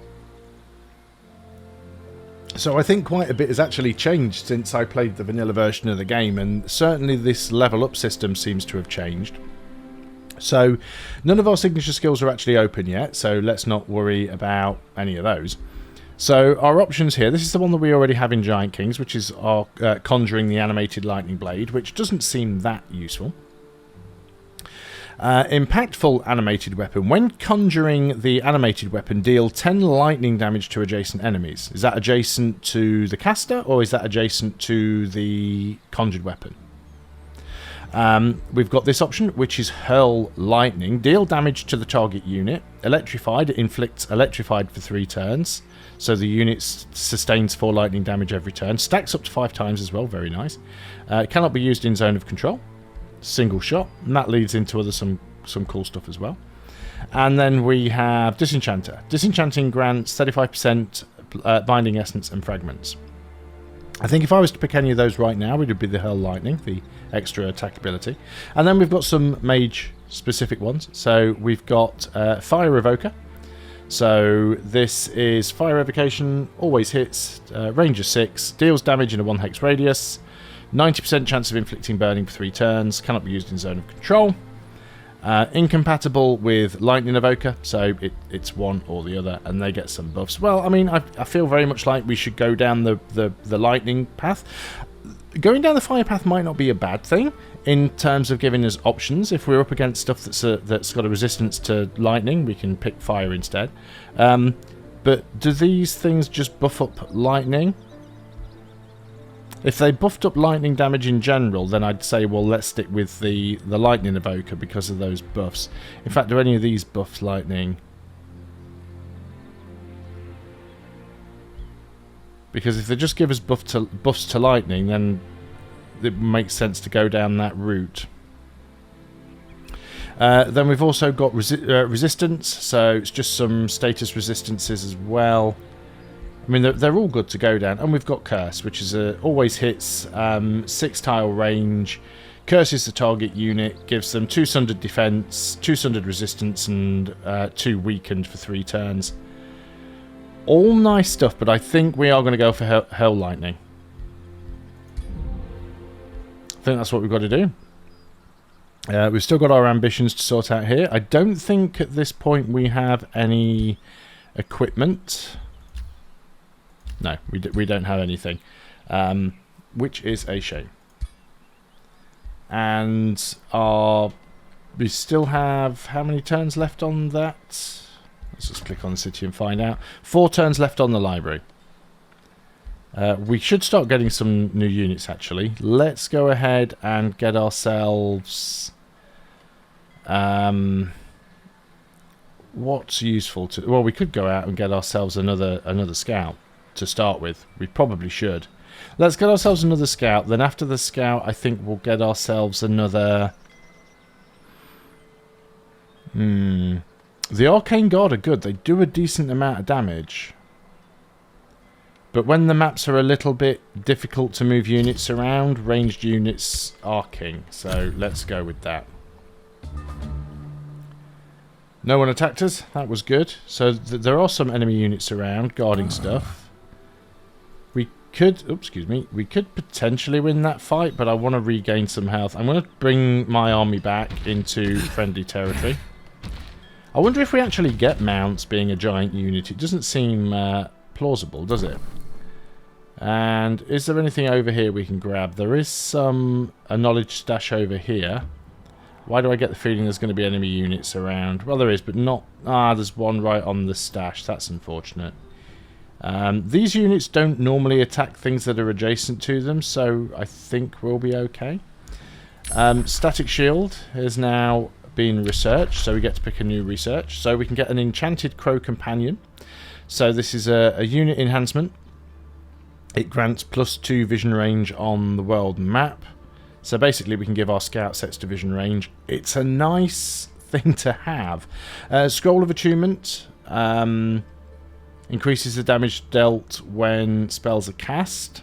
S1: So I think quite a bit has actually changed since I played the vanilla version of the game, and certainly this level up system seems to have changed. So none of our signature skills are actually open yet, so let's not worry about any of those. So our options here, this is the one that we already have in Giant Kings, which is our conjuring the animated lightning blade, which doesn't seem that useful. Impactful animated weapon. When conjuring the animated weapon, deal 10 lightning damage to adjacent enemies. Is that adjacent to the caster, or is that adjacent to the conjured weapon? We've got this option, which is Hurl Lightning. Deal damage to the target unit. Electrified. It inflicts electrified for 3 turns. So the unit sustains 4 lightning damage every turn. Stacks up to 5 times as well. Very nice. Cannot be used in zone of control. Single shot. And that leads into some cool stuff as well. And then we have Disenchanter. Disenchanting grants 35% binding essence and fragments. I think if I was to pick any of those right now, it would be the Hurl Lightning, the extra attack ability. And then we've got some mage-specific ones. So we've got Fire Revoker. So this is Fire Revocation, always hits, range of 6, deals damage in a 1 hex radius, 90% chance of inflicting burning for 3 turns, cannot be used in zone of control. Incompatible with Lightning Evoker, so it's one or the other, and they get some buffs. Well, I mean, I feel very much like we should go down the lightning path. Going down the fire path might not be a bad thing in terms of giving us options. If we're up against stuff that's got a resistance to lightning, we can pick fire instead. But do these things just buff up lightning? If they buffed up lightning damage in general, then I'd say, well, let's stick with the Lightning Evoker because of those buffs. In fact, do any of these buffs lightning? Because if they just give us buffs to lightning, then it makes sense to go down that route. Then we've also got resistance, so it's just some status resistances as well. I mean, they're all good to go down. And we've got Curse, which is always hits 6 tile range, curses the target unit, gives them 2 sundered defense, 2 sundered resistance, and 2 weakened for 3 turns. All nice stuff, but I think we are going to go for Hurl Lightning. I think that's what we've got to do. We've still got our ambitions to sort out here. I don't think at this point we have any equipment. No, we don't have anything, which is a shame. And we still have how many turns left on that? Let's just click on the city and find out. 4 turns left on the library. We should start getting some new units, actually. Let's go ahead and get ourselves... what's useful to... Well, we could go out and get ourselves another scout to start with. We probably should. Let's get ourselves another scout. Then after the scout, I think we'll get ourselves another... The Arcane Guard are good. They do a decent amount of damage. But when the maps are a little bit difficult to move units around, ranged units are king. So let's go with that. No one attacked us. That was good. So there are some enemy units around guarding stuff. We could... Oops, excuse me. We could potentially win that fight, but I want to regain some health. I'm going to bring my army back into friendly territory. I wonder if we actually get mounts being a giant unit. It doesn't seem plausible, does it? And is there anything over here we can grab? There is a knowledge stash over here. Why do I get the feeling there's going to be enemy units around? Well, there is, but not... there's one right on the stash. That's unfortunate. These units don't normally attack things that are adjacent to them, so I think we'll be okay. Static Shield is now being researched, so we get to pick a new research. So we can get an Enchanted Crow Companion. So this is a unit enhancement. It grants +2 vision range on the world map. So basically we can give our scout sets to vision range. It's a nice thing to have. Scroll of Attunement increases the damage dealt when spells are cast.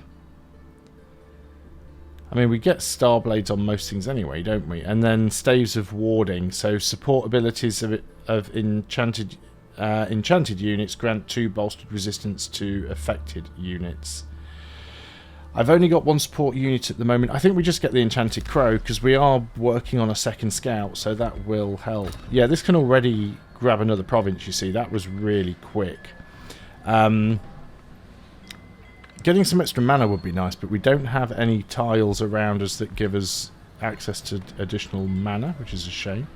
S1: I mean, we get Star Blades on most things anyway, don't we? And then Staves of Warding. So support abilities of enchanted units grant 2 bolstered resistance to affected units. I've only got 1 support unit at the moment. I think we just get the Enchanted Crow because we are working on a second scout, so that will help. Yeah, this can already grab another province, you see. That was really quick. Getting some extra mana would be nice, but we don't have any tiles around us that give us access to additional mana, which is a shame.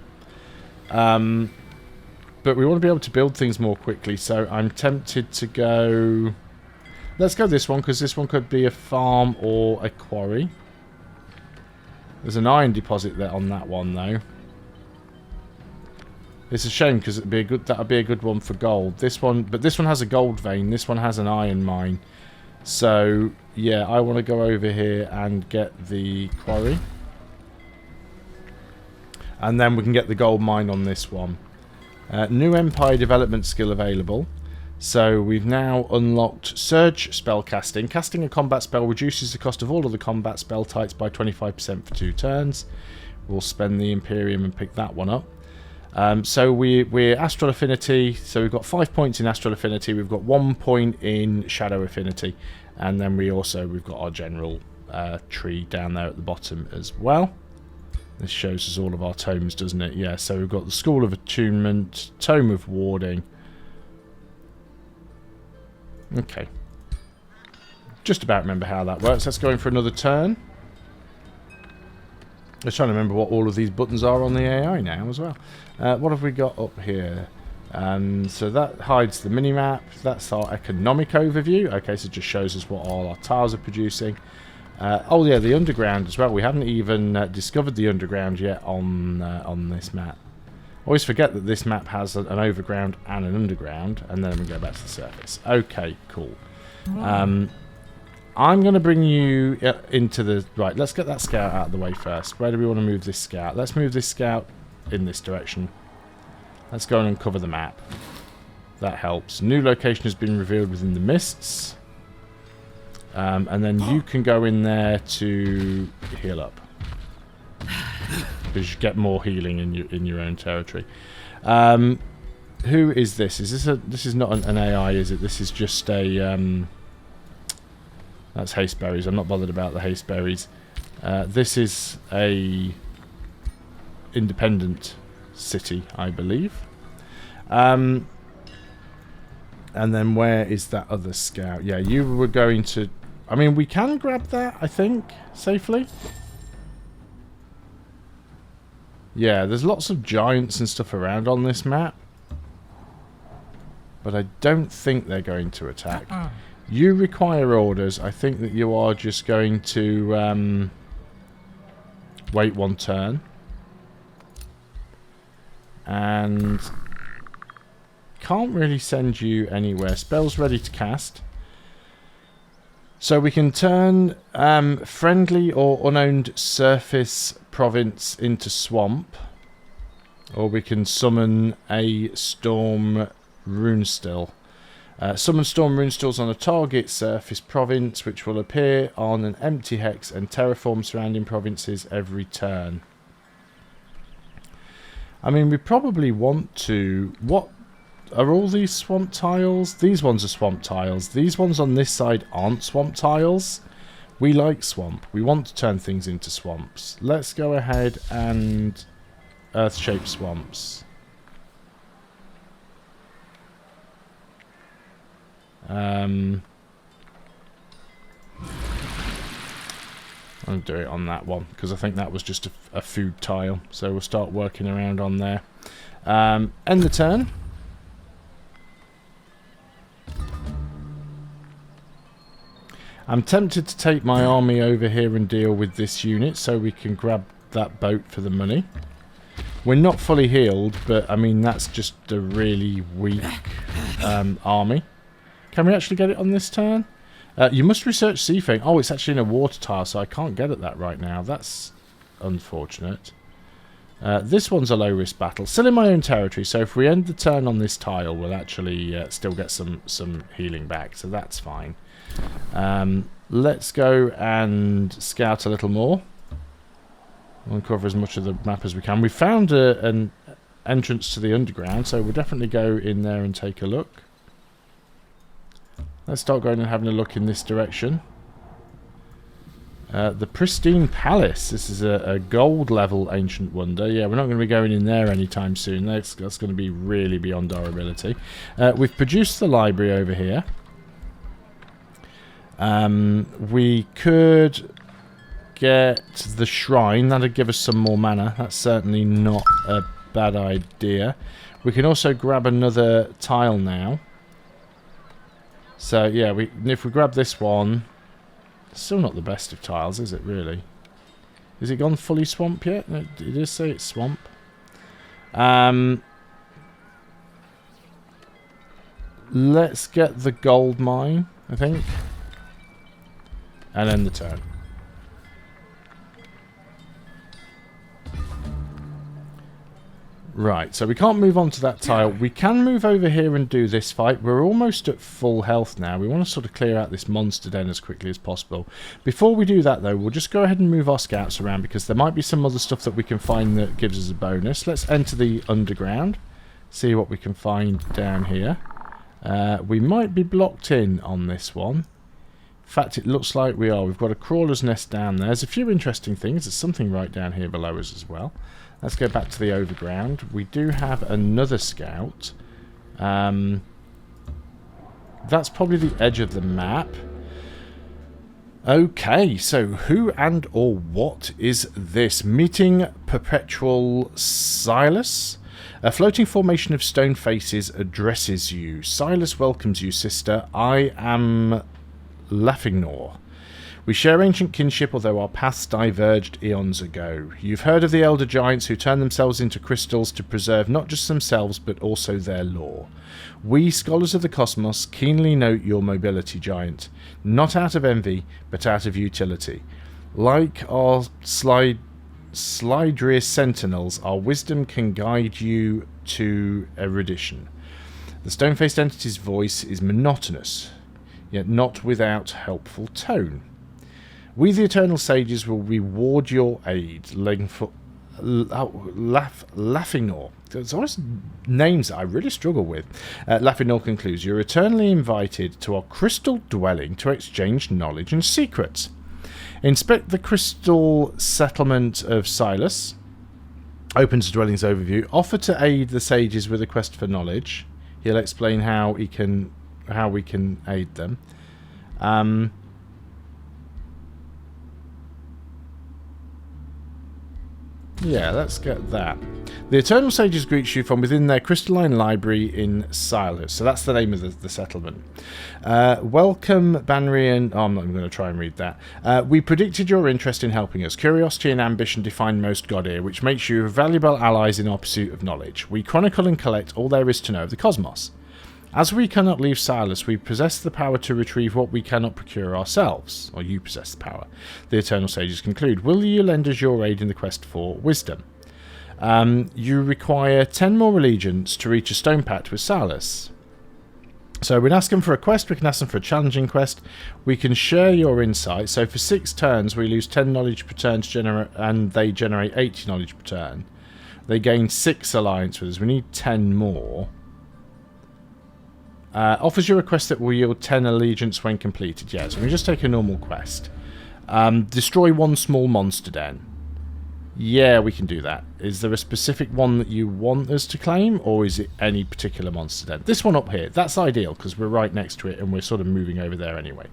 S1: But we want to be able to build things more quickly, so I'm tempted to go... Let's go this one, because this one could be a farm or a quarry. There's an iron deposit there on that one, though. It's a shame, because that'd be a good one for gold. This one, but this one has a gold vein. This one has an iron mine. So, yeah, I want to go over here and get the quarry. And then we can get the gold mine on this one. New Empire development skill available. So we've now unlocked Surge spellcasting. Casting a combat spell reduces the cost of all of the combat spell types by 25% for 2 turns. We'll spend the Imperium and pick that one up. So we're Astral Affinity. So we've got 5 points in Astral Affinity. We've got 1 point in Shadow Affinity. And then we've got our general tree down there at the bottom as well. This shows us all of our tomes, doesn't it? Yeah, so we've got the School of Attunement, Tome of Warding. Okay. Just about remember how that works. Let's go in for another turn. I'm trying to remember what all of these buttons are on the AI now as well. What have we got up here? So that hides the minimap. That's our economic overview. Okay, so it just shows us what all our tiles are producing. Oh yeah, the underground as well. We haven't even discovered the underground yet on this map. Always forget that this map has an overground and an underground, and then we go back to the surface. Okay, cool. I'm going to bring you into the... Right, let's get that scout out of the way first. Where do we want to move this scout? Let's move this scout in this direction. Let's go and uncover the map. That helps. New location has been revealed within the mists. And then you can go in there to heal up. Because you get more healing in your own territory. Who is this? This is not an AI, is it? This is just a... that's hasteberries. I'm not bothered about the hasteberries. This is a independent city, I believe. And then where is that other scout? Yeah, you were going to... I mean, we can grab that, I think, safely. Yeah, there's lots of giants and stuff around on this map. But I don't think they're going to attack. You require orders. I think that you are just going to wait 1 turn. And can't really send you anywhere. Spell's ready to cast. So we can turn friendly or unowned surface province into swamp. Or we can summon a storm runestill. Summon storm runestills on a target surface province, which will appear on an empty hex and terraform surrounding provinces every turn. I mean, we probably want to... What are all these swamp tiles? These ones are swamp tiles. These ones on this side aren't swamp tiles. We like swamp. We want to turn things into swamps. Let's go ahead and earth-shaped swamps. I'll do it on that one because I think that was just a food tile, so we'll start working around on there. End the turn. I'm tempted to take my army over here and deal with this unit so we can grab that boat for the money. We're not fully healed, but I mean that's just a really weak army. Can we actually get it on this turn? You must research Sea Fang. Oh, it's actually in a water tile, so I can't get at that right now. That's unfortunate. This one's a low-risk battle. Still in my own territory, so if we end the turn on this tile, we'll actually still get some healing back, so that's fine. Let's go and scout a little more. We'll cover as much of the map as we can. We found an entrance to the underground, so we'll definitely go in there and take a look. Let's start going and having a look in this direction. The Pristine Palace. This is a gold level ancient wonder. Yeah, we're not going to be going in there anytime soon. That's going to be really beyond our ability. We've produced the library over here. We could get the shrine. That'd give us some more mana. That's certainly not a bad idea. We can also grab another tile now. So yeah, if we grab this one, still not the best of tiles, is it really? Is it gone fully swamp yet? It does say it's swamp. Let's get the gold mine, I think, and end the turn. Right, so we can't move on to that tile. We can move over here and do this fight. We're almost at full health now. We want to sort of clear out this monster den as quickly as possible. Before we do that, though, we'll just go ahead and move our scouts around because there might be some other stuff that we can find that gives us a bonus. Let's enter the underground, see what we can find down here. We might be blocked in on this one. In fact, it looks like we are. We've got a crawler's nest down there. There's a few interesting things. There's something right down here below us as well. Let's go back to the overground. We do have another scout. That's probably the edge of the map. Okay, so who and or what is this? Meeting Perpetual Silas? A floating formation of stone faces addresses you. Silas welcomes you, sister. I am Lafinor. We share ancient kinship, although our paths diverged eons ago. You've heard of the elder giants who turn themselves into crystals to preserve not just themselves, but also their lore. We, scholars of the cosmos, keenly note your mobility, giant. Not out of envy, but out of utility. Like our Slydrius sentinels, our wisdom can guide you to erudition. The stone-faced entity's voice is monotonous, yet not without helpful tone. We, the Eternal Sages, will reward your aid. Lafinor. There's always names that I really struggle with. Lafinor concludes, you're eternally invited to our crystal dwelling to exchange knowledge and secrets. Inspect the crystal settlement of Silas. Open to dwellings overview. Offer to aid the sages with a quest for knowledge. He'll explain how we can aid them. Yeah, let's get that. The Eternal Sages greet you from within their crystalline library in Silas. So that's the name of the settlement. Welcome, Banrian. Oh, I'm not even going to try and read that. We predicted your interest in helping us. Curiosity and ambition define most Godir, which makes you valuable allies in our pursuit of knowledge. We chronicle and collect all there is to know of the cosmos. As we cannot leave Silas, we possess the power to retrieve what we cannot procure ourselves. Or you possess the power. The Eternal Sages conclude, will you lend us your aid in the quest for wisdom? You require 10 more allegiance to reach a stone pact with Silas. So we can ask them for a quest, we can ask them for a challenging quest. We can share your insight. So for 6 turns, we lose 10 knowledge per turn and they generate 80 knowledge per turn. They gain 6 alliance with us. We need 10 more. Offers you a quest that will yield 10 allegiance when completed. Yeah, so we just take a normal quest. Destroy 1 small monster den. Yeah, we can do that. Is there a specific one that you want us to claim, or is it any particular monster den? This one up here, that's ideal, because we're right next to it, and we're sort of moving over there anyway.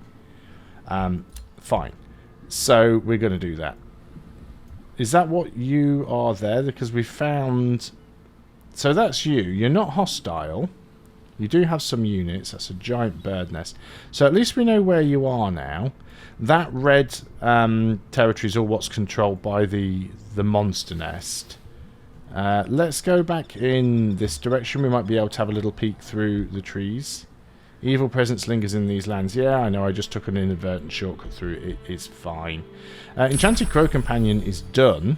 S1: Fine. So, we're going to do that. Is that what you are there? Because we found... So that's you. You're not hostile. You do have some units. That's a giant bird nest. So at least we know where you are now. That red territory is all what's controlled by the monster nest. Let's go back in this direction. We might be able to have a little peek through the trees. Evil presence lingers in these lands. Yeah, I know. I just took an inadvertent shortcut through. It is fine. Enchanted Crow Companion is done.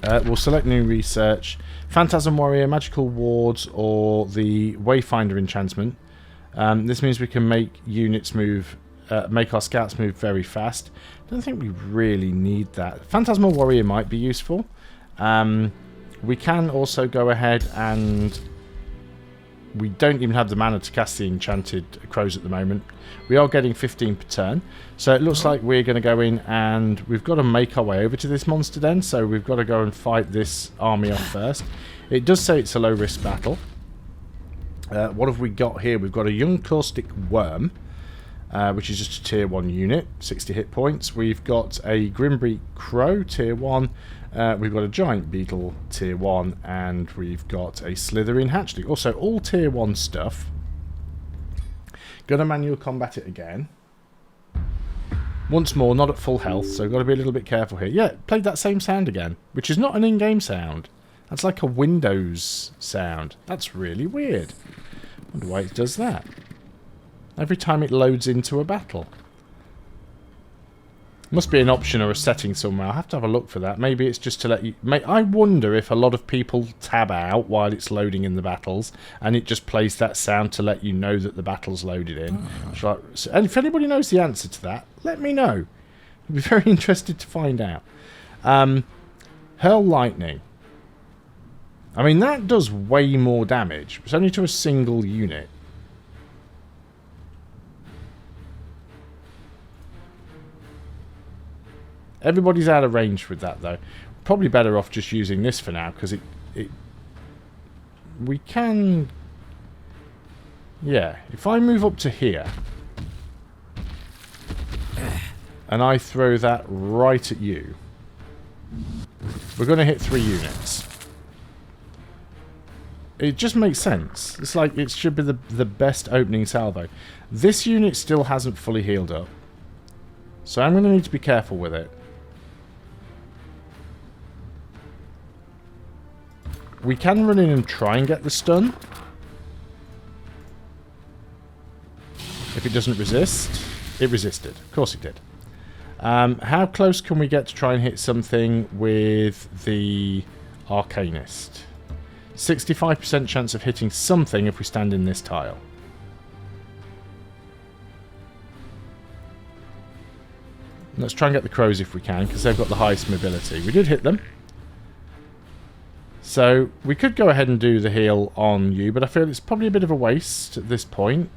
S1: We'll select new research. Phantasm Warrior, Magical Wards, or the Wayfinder enchantment. This means we can make units move, make our scouts move very fast. Don't think we really need that. Phantasmal Warrior might be useful. We can also go ahead and... We don't even have the mana to cast the Enchanted Crows at the moment. We are getting 15 per turn. So it looks like we're going to go in and we've got to make our way over to this monster den. So we've got to go and fight this army off first. It does say it's a low risk battle. What have we got here? We've got a Young Caustic Worm, which is just a tier 1 unit, 60 hit points. We've got a Grimbreak Crow, tier 1. We've got a Giant Beetle, tier 1, and we've got a Slytherin Hatchling. Also, all tier 1 stuff. Gonna manual combat it again. Once more, not at full health, so got to be a little bit careful here. Yeah, played that same sound again, which is not an in-game sound. That's like a Windows sound. That's really weird. Wonder why it does that. Every time it loads into a battle. Must be an option or a setting somewhere. I'll have to have a look for that. Maybe it's just to let you... I wonder if a lot of people tab out while it's loading in the battles, and it just plays that sound to let you know that the battle's loaded in. And if anybody knows the answer to that, let me know. I'd be very interested to find out. Hurl Lightning. I mean, that does way more damage. It's only to a single unit. Everybody's out of range with that, though. Probably better off just using this for now, because we can... Yeah, if I move up to here, and I throw that right at you, we're going to hit 3 units. It just makes sense. It's like it should be the best opening salvo. This unit still hasn't fully healed up, so I'm going to need to be careful with it. We can run in and try and get the stun. If it doesn't resist. It resisted. Of course it did. How close can we get to try and hit something with the Arcanist? 65% chance of hitting something if we stand in this tile. Let's try and get the crows if we can, because they've got the highest mobility. We did hit them. So, we could go ahead and do the heal on you, but I feel it's probably a bit of a waste at this point.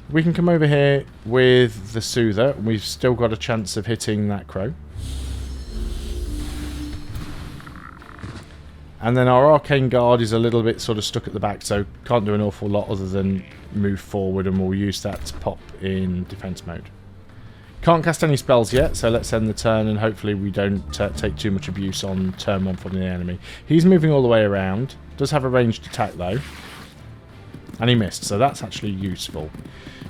S1: We can come over here with the Soother, and we've still got a chance of hitting that crow. And then our Arcane Guard is a little bit sort of stuck at the back, so can't do an awful lot other than move forward, and we'll use that to pop in defense mode. Can't cast any spells yet, so let's end the turn, and hopefully we don't take too much abuse on turn 1 from the enemy. He's moving all the way around. Does have a ranged attack, though. And he missed, so that's actually useful.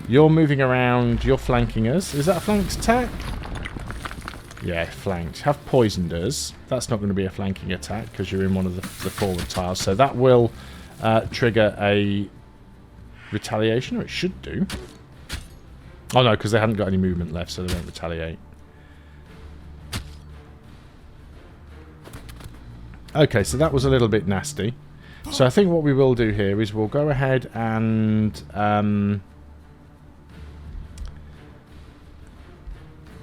S1: You're moving around, you're flanking us. Is that a flanked attack? Yeah, flanked. Have poisoned us. That's not going to be a flanking attack, because you're in one of the forward tiles. So that will trigger a retaliation, or it should do. Oh no, because they haven't got any movement left, so they won't retaliate. Okay, so that was a little bit nasty. So I think what we will do here is we'll go ahead and...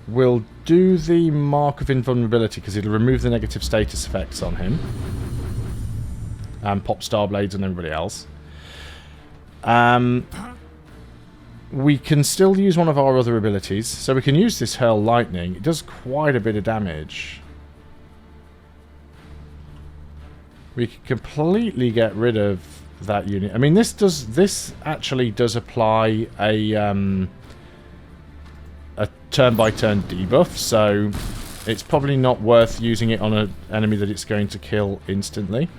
S1: we'll do the Mark of Invulnerability, because it'll remove the negative status effects on him. And pop Starblades on everybody else. We can still use one of our other abilities. So we can use this Hurl Lightning. It does quite a bit of damage. We can completely get rid of that unit. I mean, this actually does apply a turn-by-turn debuff, so it's probably not worth using it on an enemy that it's going to kill instantly.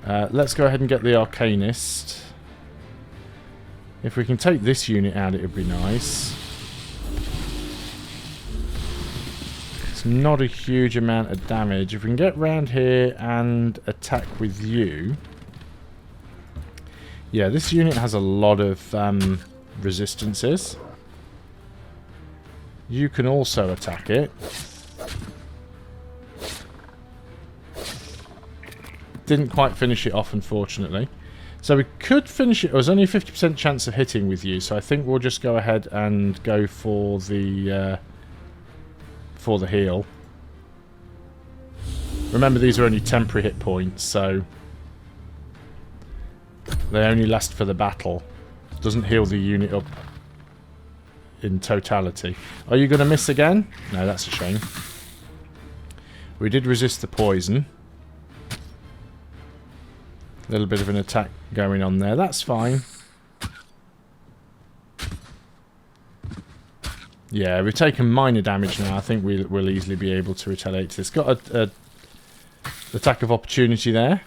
S1: Let's go ahead and get the Arcanist. If we can take this unit out, it would be nice. It's not a huge amount of damage. If we can get round here and attack with you... Yeah, this unit has a lot of resistances. You can also attack it. Didn't quite finish it off, unfortunately. So we could finish it. It was only a 50% chance of hitting with you, so I think we'll just go ahead and go for the heal. Remember, these are only temporary hit points, so they only last for the battle. Doesn't heal the unit up in totality. Are you going to miss again? No, that's a shame. We did resist the poison. A little bit of an attack going on there. That's fine. Yeah, we've taken minor damage now. I think we'll easily be able to retaliate to this. Got a attack of opportunity there.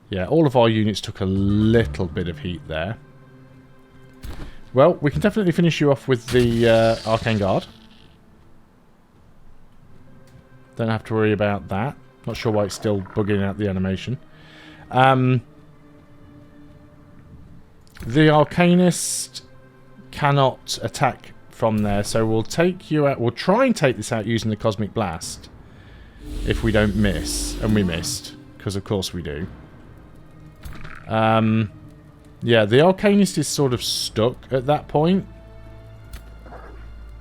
S1: Yeah, all of our units took a little bit of heat there. Well, we can definitely finish you off with the Arcane Guard. Don't have to worry about that. Not sure why it's still bugging out the animation. The Arcanist cannot attack from there, so we'll take you out. We'll try and take this out using the Cosmic Blast. If we don't miss, and we missed, because of course we do. Yeah, the Arcanist is sort of stuck at that point.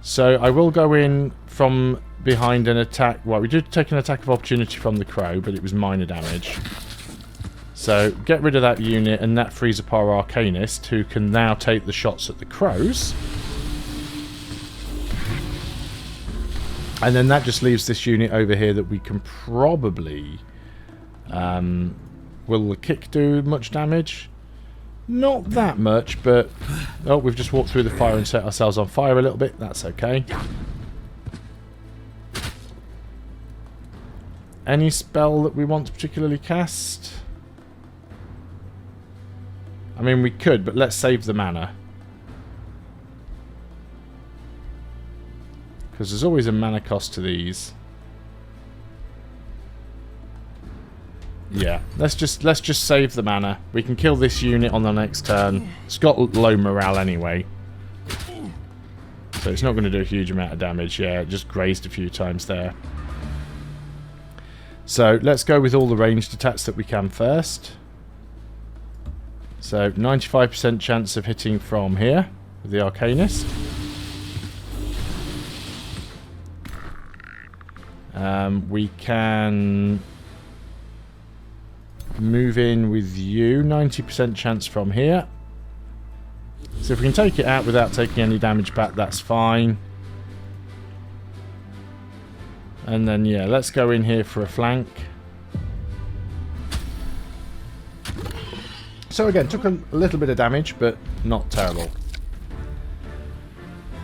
S1: So I will go in from behind and attack. Well, we did take an attack of opportunity from the Crow, but it was minor damage. So get rid of that unit, and that frees up our Arcanist, who can now take the shots at the Crows. And then that just leaves this unit over here that we can probably... will the kick do much damage? Not that much, but... Oh, we've just walked through the fire and set ourselves on fire a little bit. That's okay. Any spell that we want to particularly cast? I mean, we could, but let's save the mana. Because there's always a mana cost to these. Yeah, let's just save the mana. We can kill this unit on the next turn. It's got low morale anyway. So it's not going to do a huge amount of damage. Yeah, it just grazed a few times there. So let's go with all the ranged attacks that we can first. So 95% chance of hitting from here with the Arcanist. We can move in with you. 90% chance from here. So if we can take it out without taking any damage back, that's fine. And then, yeah, let's go in here for a flank. So again, took a little bit of damage, but not terrible.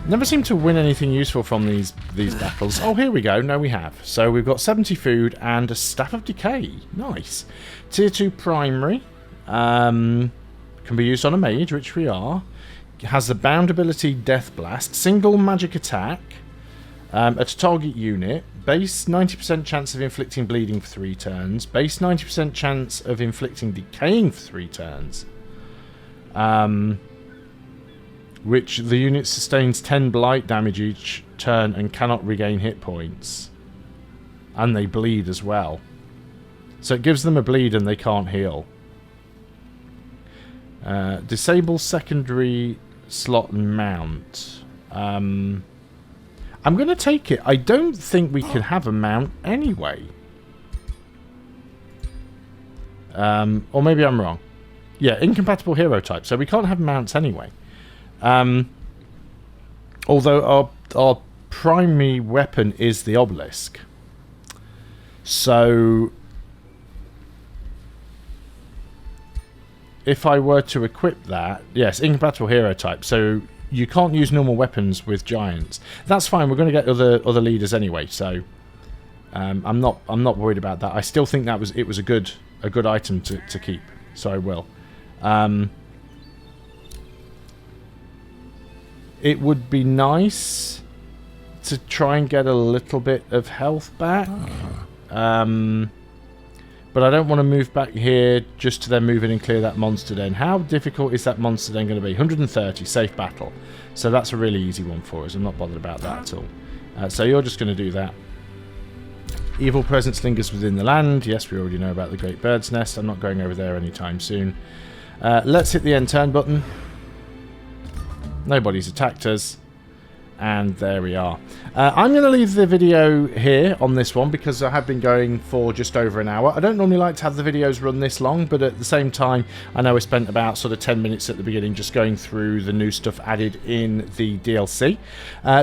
S1: Never seem to win anything useful from these battles. Oh, here we go. No, we have. So we've got 70 food and a Staff of Decay. Nice. Tier 2 primary. Can be used on a mage, which we are. Has the bound ability Death Blast. Single magic attack. At a target unit. Base 90% chance of inflicting bleeding for 3 turns. Base 90% chance of inflicting decaying for 3 turns. Which the unit sustains 10 blight damage each turn and cannot regain hit points. And they bleed as well. So it gives them a bleed and they can't heal. Disable secondary slot and mount. I'm going to take it. I don't think we can have a mount anyway. Or maybe I'm wrong. Yeah, incompatible hero type. So we can't have mounts anyway. Although our primary weapon is the obelisk. So if I were to equip that, yes, incompatible hero type. So you can't use normal weapons with giants. That's fine. We're going to get other leaders anyway. So I'm not worried about that. I still think it was a good item to keep. So I will. It would be nice to try and get a little bit of health back. but I don't want to move back here just to then move in and clear that monster den. How difficult is that monster den going to be? 130, safe battle. So that's a really easy one for us. I'm not bothered about that at all. So you're just going to do that. Evil presence lingers within the land. Yes, we already know about the Great Bird's Nest. I'm not going over there anytime soon. Let's hit the end turn button. Nobody's attacked us. And there we are. I'm going to leave the video here on this one because I have been going for just over an hour. I don't normally like to have the videos run this long, but at the same time, I know I spent about sort of 10 minutes at the beginning just going through the new stuff added in the DLC.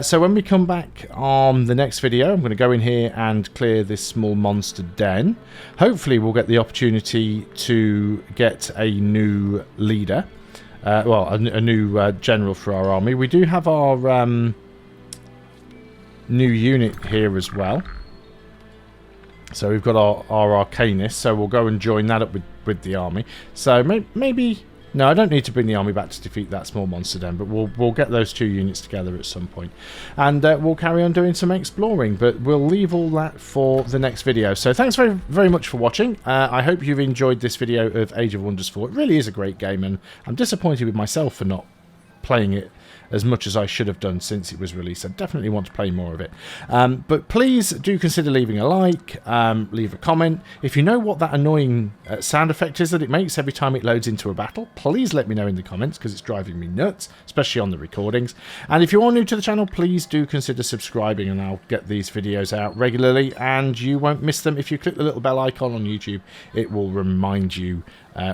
S1: So when we come back on the next video, I'm going to go in here and clear this small monster den. Hopefully we'll get the opportunity to get a new leader. Well, a new general for our army. We do have our new unit here as well. So we've got our Arcanist, so we'll go and join that up with the army. So maybe... No, I don't need to bring the army back to defeat that small monster den, but we'll get those two units together at some point. And we'll carry on doing some exploring, but we'll leave all that for the next video. So thanks very, very much for watching. I hope you've enjoyed this video of Age of Wonders 4. It really is a great game, and I'm disappointed with myself for not playing it as much as I should have done since it was released. I definitely want to play more of it. But please do consider leaving a like, leave a comment. If you know what that annoying sound effect is that it makes every time it loads into a battle, please let me know in the comments because it's driving me nuts, especially on the recordings. And if you are new to the channel, please do consider subscribing and I'll get these videos out regularly and you won't miss them. If you click the little bell icon on YouTube, it will remind you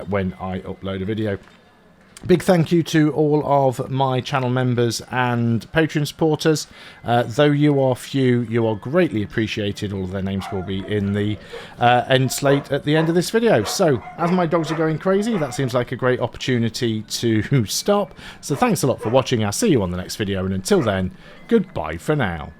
S1: when I upload a video. Big thank you to all of my channel members and Patreon supporters. Though you are few, you are greatly appreciated. All of their names will be in the end slate at the end of this video. So, as my dogs are going crazy, that seems like a great opportunity to stop. So thanks a lot for watching. I'll see you on the next video, and until then, goodbye for now.